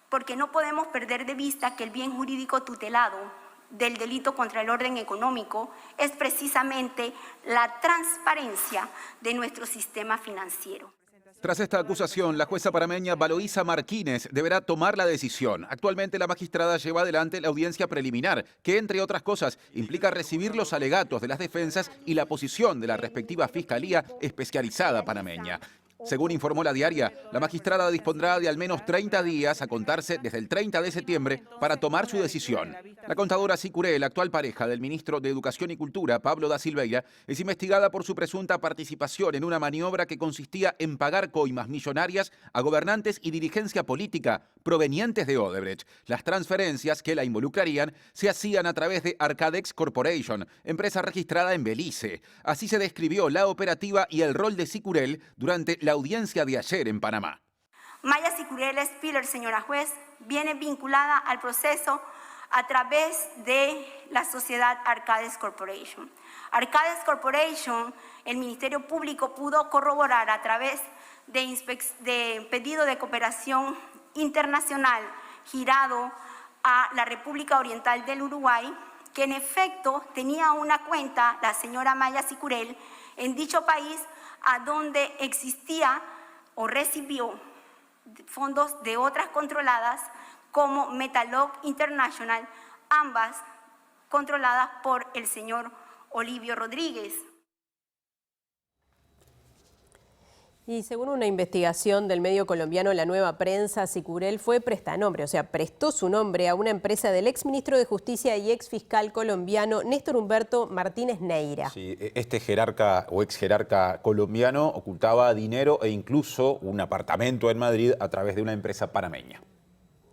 Porque no podemos perder de vista que el bien jurídico tutelado del delito contra el orden económico es precisamente la transparencia de nuestro sistema financiero. Tras esta acusación, la jueza panameña Valoisa Marquínez deberá tomar la decisión. Actualmente la magistrada lleva adelante la audiencia preliminar, que entre otras cosas implica recibir los alegatos de las defensas y la posición de la respectiva fiscalía especializada panameña. Según informó La Diaria, la magistrada dispondrá de al menos 30 días a contarse desde el 30 de septiembre para tomar su decisión. La contadora Sicurel, actual pareja del ministro de Educación y Cultura, Pablo da Silveira, es investigada por su presunta participación en una maniobra que consistía en pagar coimas millonarias a gobernantes y dirigencia política provenientes de Odebrecht. Las transferencias que la involucrarían se hacían a través de Arcadex Corporation, empresa registrada en Belice. Así se describió la operativa y el rol de Sicurel durante la audiencia de ayer en Panamá. Maya Sicurel Spiller, señora juez, viene vinculada al proceso a través de la sociedad Arcadex Corporation. Arcadex Corporation, el Ministerio Público pudo corroborar a través de pedido de cooperación internacional girado a la República Oriental del Uruguay, que en efecto tenía una cuenta, la señora Maya Sicurel, en dicho país, a donde existía o recibió fondos de otras controladas como Metalog International, ambas controladas por el señor Olivio Rodríguez. Y según una investigación del medio colombiano La Nueva Prensa, Sicurel fue prestanombre, o sea, prestó su nombre a una empresa del exministro de Justicia y exfiscal colombiano Néstor Humberto Martínez Neira. Sí, este jerarca o ex jerarca colombiano ocultaba dinero e incluso un apartamento en Madrid a través de una empresa panameña.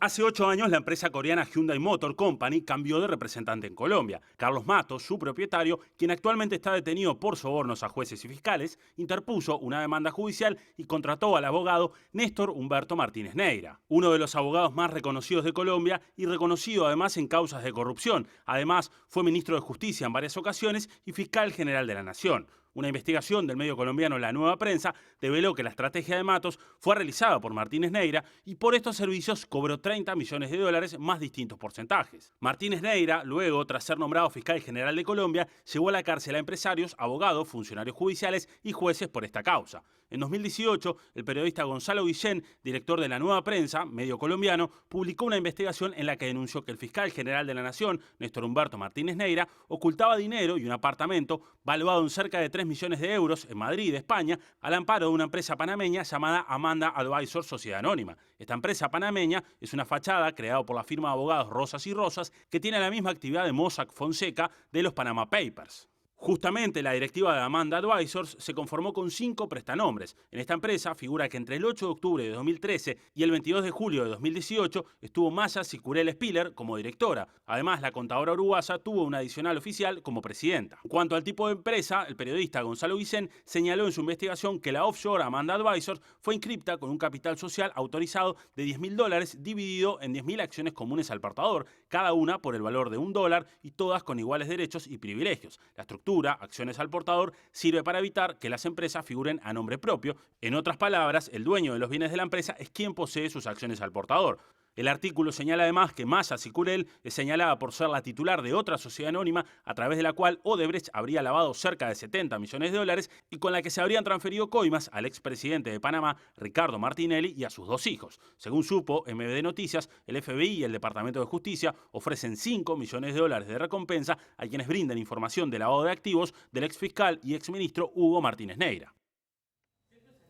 Hace 8 años la empresa coreana Hyundai Motor Company cambió de representante en Colombia. Carlos Matos, su propietario, quien actualmente está detenido por sobornos a jueces y fiscales, interpuso una demanda judicial y contrató al abogado Néstor Humberto Martínez Neira, uno de los abogados más reconocidos de Colombia y reconocido además en causas de corrupción. Además, fue ministro de Justicia en varias ocasiones y fiscal general de la Nación. Una investigación del medio colombiano La Nueva Prensa develó que la estrategia de Matos fue realizada por Martínez Neira y por estos servicios cobró 30 millones de dólares más distintos porcentajes. Martínez Neira, luego, tras ser nombrado fiscal general de Colombia, llevó a la cárcel a empresarios, abogados, funcionarios judiciales y jueces por esta causa. En 2018, el periodista Gonzalo Guillén, director de La Nueva Prensa, medio colombiano, publicó una investigación en la que denunció que el fiscal general de la Nación, Néstor Humberto Martínez Neira, ocultaba dinero y un apartamento valuado en cerca de 3 millones de euros en Madrid, España, al amparo de una empresa panameña llamada Amanda Advisors Sociedad Anónima. Esta empresa panameña es una fachada creada por la firma de abogados Rosas y Rosas, que tiene la misma actividad de Mossack Fonseca de los Panama Papers. Justamente la directiva de Amanda Advisors se conformó con 5 prestanombres. En esta empresa figura que entre el 8 de octubre de 2013 y el 22 de julio de 2018 estuvo Maya Sicurel Spiller como directora. Además, la contadora uruguaya tuvo una adicional oficial como presidenta. En cuanto al tipo de empresa, el periodista Gonzalo Guillén señaló en su investigación que la offshore Amanda Advisors fue inscripta con un capital social autorizado de $10.000 dividido en 10.000 acciones comunes al portador, cada una por el valor de $1 y todas con iguales derechos y privilegios. La estructura acciones al portador sirve para evitar que las empresas figuren a nombre propio. En otras palabras, el dueño de los bienes de la empresa es quien posee sus acciones al portador. El artículo señala además que Maya Sicurel es señalada por ser la titular de otra sociedad anónima a través de la cual Odebrecht habría lavado cerca de 70 millones de dólares y con la que se habrían transferido coimas al expresidente de Panamá, Ricardo Martinelli, y a sus 2 hijos. Según supo MBD Noticias, el FBI y el Departamento de Justicia ofrecen 5 millones de dólares de recompensa a quienes brinden información de lavado de activos del exfiscal y exministro Hugo Martínez Neira.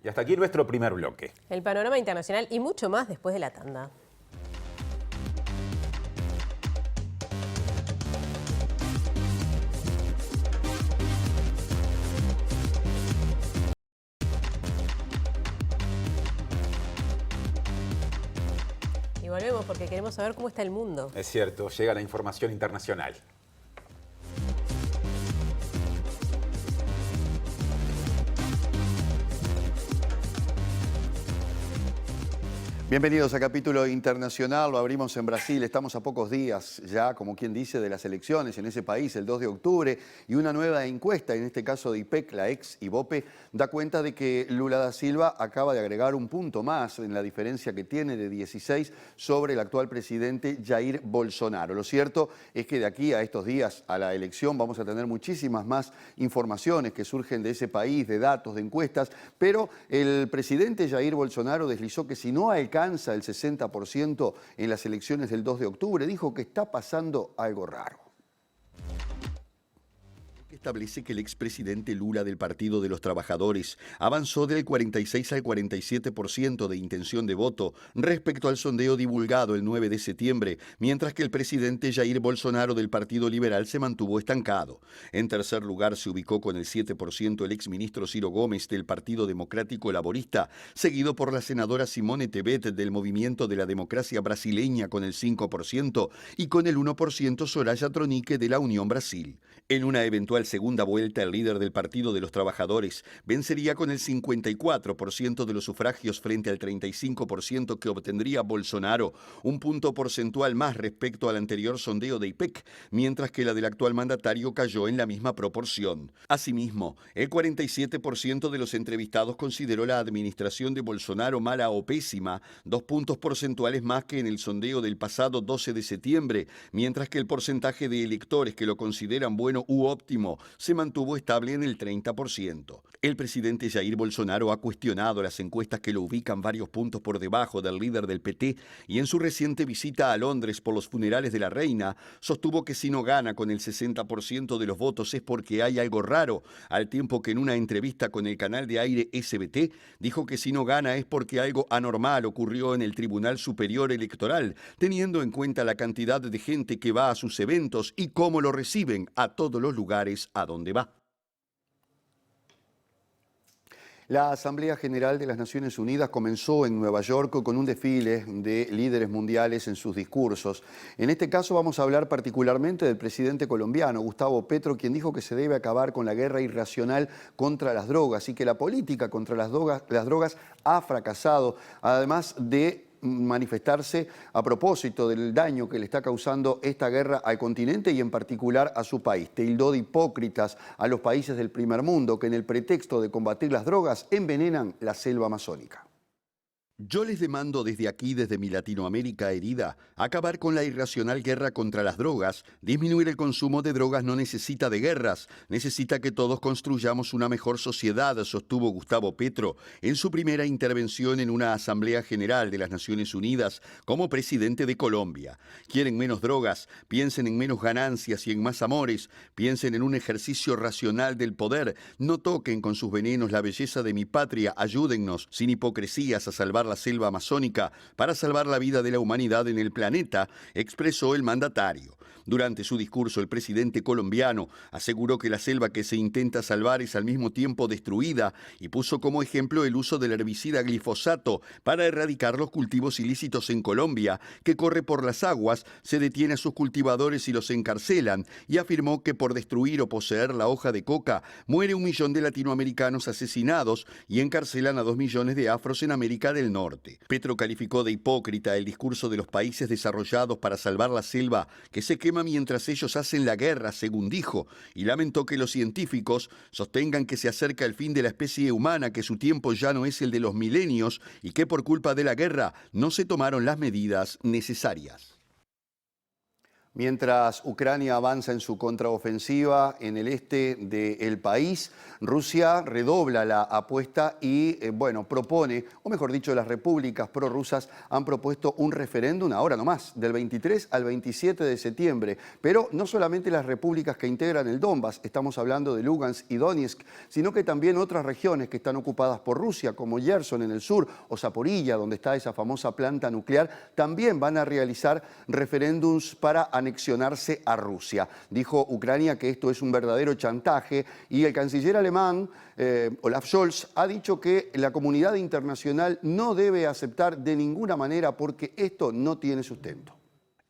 Y hasta aquí nuestro primer bloque. El panorama internacional y mucho más después de la tanda. Volvemos porque queremos saber cómo está el mundo. Es cierto, llega la información internacional. Bienvenidos a Capítulo Internacional, lo abrimos en Brasil, estamos a pocos días ya, como quien dice, de las elecciones en ese país, el 2 de octubre, y una nueva encuesta, en este caso de IPEC, la ex Ibope, da cuenta de que Lula da Silva acaba de agregar un punto más en la diferencia que tiene de 16 sobre el actual presidente Jair Bolsonaro. Lo cierto es que de aquí a estos días, a la elección, vamos a tener muchísimas más informaciones que surgen de ese país, de datos, de encuestas, pero el presidente Jair Bolsonaro deslizó que si no alcanza el 60% en las elecciones del 2 de octubre, dijo que está pasando algo raro. Establece que el expresidente Lula del Partido de los Trabajadores avanzó del 46 al 47% de intención de voto respecto al sondeo divulgado el 9 de septiembre, mientras que el presidente Jair Bolsonaro del Partido Liberal se mantuvo estancado. En tercer lugar se ubicó con el 7% el exministro Ciro Gomes del Partido Democrático Laborista, seguido por la senadora Simone Tebet del Movimiento de la Democracia Brasileña con el 5% y con el 1% Soraya Tronic de la Unión Brasil. En una eventual segunda vuelta, el líder del Partido de los Trabajadores vencería con el 54% de los sufragios frente al 35% que obtendría Bolsonaro, un punto porcentual más respecto al anterior sondeo de IPEC, mientras que la del actual mandatario cayó en la misma proporción. Asimismo, el 47% de los entrevistados consideró la administración de Bolsonaro mala o pésima, 2 puntos porcentuales más que en el sondeo del pasado 12 de septiembre, mientras que el porcentaje de electores que lo consideran bueno u óptimo se mantuvo estable en el 30%. El presidente Jair Bolsonaro ha cuestionado las encuestas que lo ubican varios puntos por debajo del líder del PT y en su reciente visita a Londres por los funerales de la reina, sostuvo que si no gana con el 60% de los votos es porque hay algo raro, al tiempo que en una entrevista con el canal de aire SBT dijo que si no gana es porque algo anormal ocurrió en el Tribunal Superior Electoral, teniendo en cuenta la cantidad de gente que va a sus eventos y cómo lo reciben a todos los lugares a donde va. La Asamblea General de las Naciones Unidas comenzó en Nueva York con un desfile de líderes mundiales en sus discursos. En este caso vamos a hablar particularmente del presidente colombiano, Gustavo Petro, quien dijo que se debe acabar con la guerra irracional contra las drogas y que la política contra las drogas ha fracasado, además de manifestarse a propósito del daño que le está causando esta guerra al continente y en particular a su país. Tildó de hipócritas a los países del primer mundo que en el pretexto de combatir las drogas envenenan la selva amazónica. Yo les demando desde aquí, desde mi Latinoamérica herida, acabar con la irracional guerra contra las drogas. Disminuir el consumo de drogas no necesita de guerras, necesita que todos construyamos una mejor sociedad, sostuvo Gustavo Petro en su primera intervención en una Asamblea General de las Naciones Unidas como presidente de Colombia. Quieren menos drogas, piensen en menos ganancias y en más amores, piensen en un ejercicio racional del poder, no toquen con sus venenos la belleza de mi patria, ayúdennos sin hipocresías a salvar la selva amazónica para salvar la vida de la humanidad en el planeta, expresó el mandatario. Durante su discurso, el presidente colombiano aseguró que la selva que se intenta salvar es al mismo tiempo destruida y puso como ejemplo el uso del herbicida glifosato para erradicar los cultivos ilícitos en Colombia, que corre por las aguas, se detiene a sus cultivadores y los encarcelan, y afirmó que por destruir o poseer la hoja de coca muere 1 millón de latinoamericanos asesinados y encarcelan a 2 millones de afros en América del Norte. Petro calificó de hipócrita el discurso de los países desarrollados para salvar la selva, que se quema mientras ellos hacen la guerra, según dijo, y lamentó que los científicos sostengan que se acerca el fin de la especie humana, que su tiempo ya no es el de los milenios y que por culpa de la guerra no se tomaron las medidas necesarias. Mientras Ucrania avanza en su contraofensiva en el este del país, Rusia redobla la apuesta y, propone, o mejor dicho, las repúblicas prorrusas han propuesto un referéndum ahora nomás, del 23 al 27 de septiembre. Pero no solamente las repúblicas que integran el Donbass, estamos hablando de Lugansk y Donetsk, sino que también otras regiones que están ocupadas por Rusia, como Gerson en el sur o Zaporilla, donde está esa famosa planta nuclear, también van a realizar referéndums para anexionarse a Rusia. Dijo Ucrania que esto es un verdadero chantaje y el canciller alemán Olaf Scholz ha dicho que la comunidad internacional no debe aceptar de ninguna manera porque esto no tiene sustento.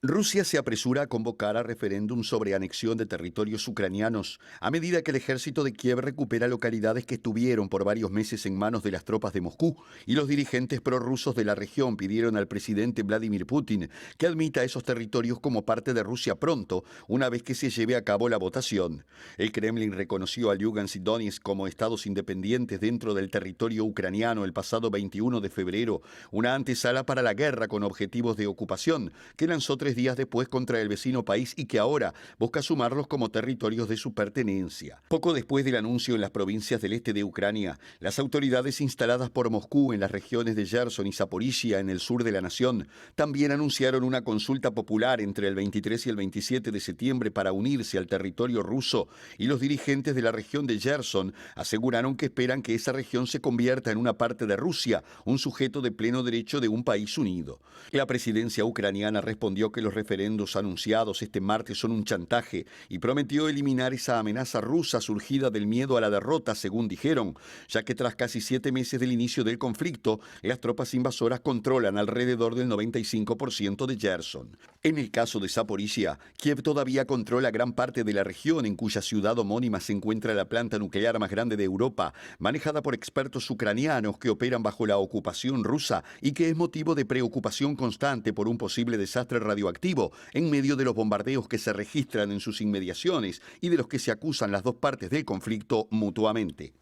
Rusia se apresura a convocar a referéndum sobre anexión de territorios ucranianos a medida que el ejército de Kiev recupera localidades que estuvieron por varios meses en manos de las tropas de Moscú, y los dirigentes prorrusos de la región pidieron al presidente Vladimir Putin que admita esos territorios como parte de Rusia pronto, una vez que se lleve a cabo la votación. El Kremlin reconoció a Lugansk y Donetsk como estados independientes dentro del territorio ucraniano el pasado 21 de febrero, una antesala para la guerra con objetivos de ocupación que lanzó 3 días después contra el vecino país y que ahora busca sumarlos como territorios de su pertenencia. Poco después del anuncio en las provincias del este de Ucrania, las autoridades instaladas por Moscú en las regiones de Gerson y Zaporilla en el sur de la nación también anunciaron una consulta popular entre el 23 y el 27 de septiembre para unirse al territorio ruso, y los dirigentes de la región de Gerson aseguraron que esperan que esa región se convierta en una parte de Rusia, un sujeto de pleno derecho de un país unido. La presidencia ucraniana respondió que los referendos anunciados este martes son un chantaje y prometió eliminar esa amenaza rusa surgida del miedo a la derrota, según dijeron, ya que tras casi 7 meses del inicio del conflicto, las tropas invasoras controlan alrededor del 95% de Gerson. En el caso de Zaporilla, Kiev todavía controla gran parte de la región, en cuya ciudad homónima se encuentra la planta nuclear más grande de Europa, manejada por expertos ucranianos que operan bajo la ocupación rusa y que es motivo de preocupación constante por un posible desastre radioactivo en medio de los bombardeos que se registran en sus inmediaciones y de los que se acusan las dos partes del conflicto mutuamente.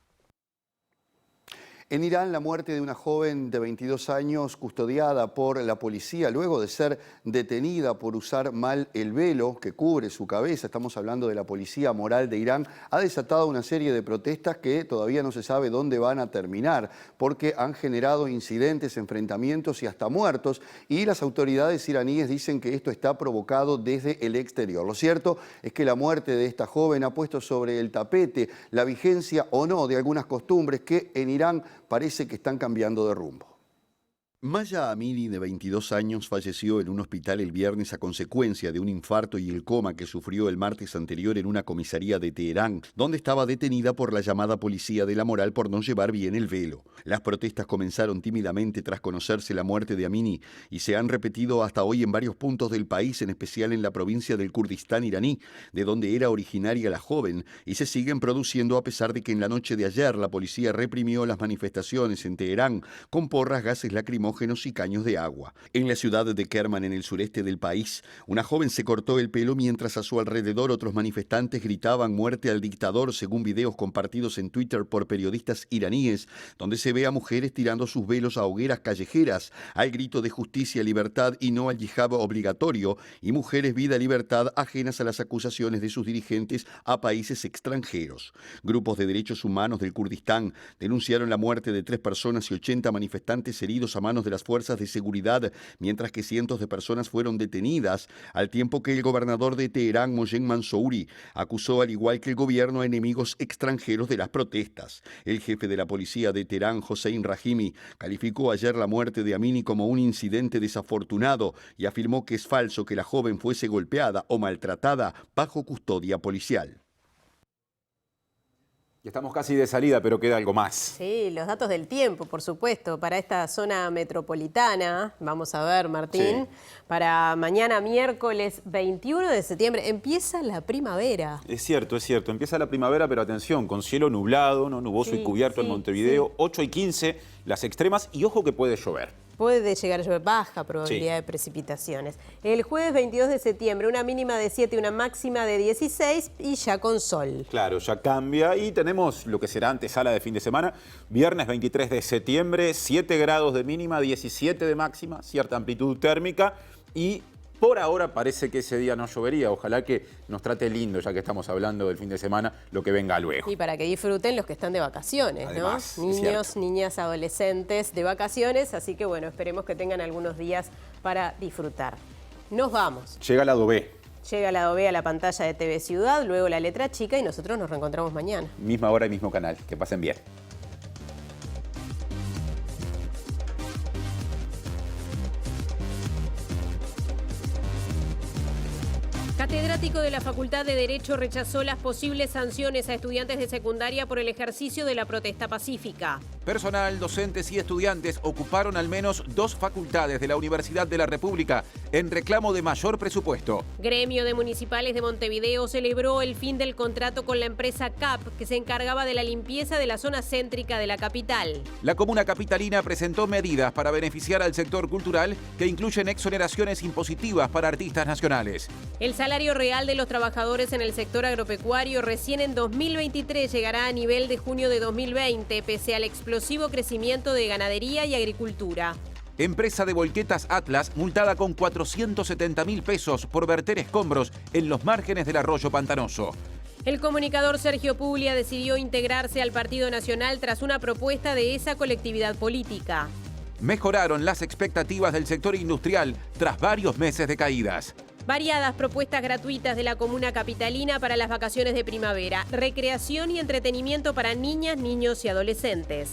En Irán, la muerte de una joven de 22 años custodiada por la policía luego de ser detenida por usar mal el velo que cubre su cabeza, estamos hablando de la policía moral de Irán, ha desatado una serie de protestas que todavía no se sabe dónde van a terminar, porque han generado incidentes, enfrentamientos y hasta muertos, y las autoridades iraníes dicen que esto está provocado desde el exterior. Lo cierto es que la muerte de esta joven ha puesto sobre el tapete la vigencia o no de algunas costumbres que en Irán parece que están cambiando de rumbo. Maya Amini, de 22 años, falleció en un hospital el viernes a consecuencia de un infarto y el coma que sufrió el martes anterior en una comisaría de Teherán, donde estaba detenida por la llamada policía de la moral por no llevar bien el velo. Las protestas comenzaron tímidamente tras conocerse la muerte de Amini y se han repetido hasta hoy en varios puntos del país, en especial en la provincia del Kurdistán iraní, de donde era originaria la joven, y se siguen produciendo a pesar de que en la noche de ayer la policía reprimió las manifestaciones en Teherán con porras, gases lacrimógenos y caños de agua. En la ciudad de Kerman, en el sureste del país, una joven se cortó el pelo mientras a su alrededor otros manifestantes gritaban muerte al dictador, según videos compartidos en Twitter por periodistas iraníes, donde se ve a mujeres tirando sus velos a hogueras callejeras, al grito de justicia, libertad y no al yihad obligatorio, y mujeres, vida, libertad, ajenas a las acusaciones de sus dirigentes a países extranjeros. Grupos de derechos humanos del Kurdistán denunciaron la muerte de 3 personas y 80 manifestantes heridos a manos de las fuerzas de seguridad, mientras que cientos de personas fueron detenidas, al tiempo que el gobernador de Teherán, Mohsen Mansouri, acusó, al igual que el gobierno, a enemigos extranjeros de las protestas. El jefe de la policía de Teherán, Hossein Rahimi, calificó ayer la muerte de Amini como un incidente desafortunado y afirmó que es falso que la joven fuese golpeada o maltratada bajo custodia policial. Estamos casi de salida, pero queda algo más. Sí, los datos del tiempo, por supuesto, para esta zona metropolitana. Vamos a ver, Martín, para mañana miércoles 21 de septiembre empieza la primavera. Es cierto, empieza la primavera, pero atención, con cielo nublado, no nuboso y cubierto en Montevideo, 8 y 15 las extremas, y ojo que puede llover. Puede llegar a llover, baja probabilidad de precipitaciones. El jueves 22 de septiembre, una mínima de 7 y una máxima de 16 y ya con sol. Claro, ya cambia y tenemos lo que será antesala de fin de semana. Viernes 23 de septiembre, 7 grados de mínima, 17 de máxima, cierta amplitud térmica y por ahora parece que ese día no llovería. Ojalá que nos trate lindo, ya que estamos hablando del fin de semana, lo que venga luego. Y para que disfruten los que están de vacaciones, además, ¿no? Niños, niñas, adolescentes de vacaciones. Así que bueno, esperemos que tengan algunos días para disfrutar. Nos vamos. Llega el lado B. Llega el lado B a la pantalla de TV Ciudad, luego la letra chica y nosotros nos reencontramos mañana. Misma hora y mismo canal. Que pasen bien. Catedrático de la Facultad de Derecho rechazó las posibles sanciones a estudiantes de secundaria por el ejercicio de la protesta pacífica. Personal, docentes y estudiantes ocuparon al menos 2 facultades de la Universidad de la República en reclamo de mayor presupuesto. Gremio de Municipales de Montevideo celebró el fin del contrato con la empresa CAP, que se encargaba de la limpieza de la zona céntrica de la capital. La comuna capitalina presentó medidas para beneficiar al sector cultural que incluyen exoneraciones impositivas para artistas nacionales. El salario real de los trabajadores en el sector agropecuario recién en 2023 llegará a nivel de junio de 2020, pese al explosivo crecimiento de ganadería y agricultura. Empresa de volquetas Atlas multada con 470.000 pesos por verter escombros en los márgenes del arroyo pantanoso. El comunicador Sergio Puglia decidió integrarse al Partido Nacional tras una propuesta de esa colectividad política. Mejoraron las expectativas del sector industrial tras varios meses de caídas. Variadas propuestas gratuitas de la comuna capitalina para las vacaciones de primavera, recreación y entretenimiento para niñas, niños y adolescentes.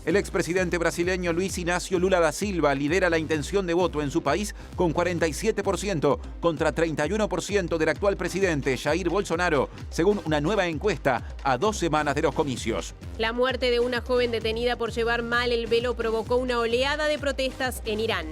El expresidente brasileño Luis Inácio Lula da Silva lidera la intención de voto en su país con 47% contra 31% del actual presidente Jair Bolsonaro, según una nueva encuesta a 2 semanas de los comicios. La muerte de una joven detenida por llevar mal el velo provocó una oleada de protestas en Irán.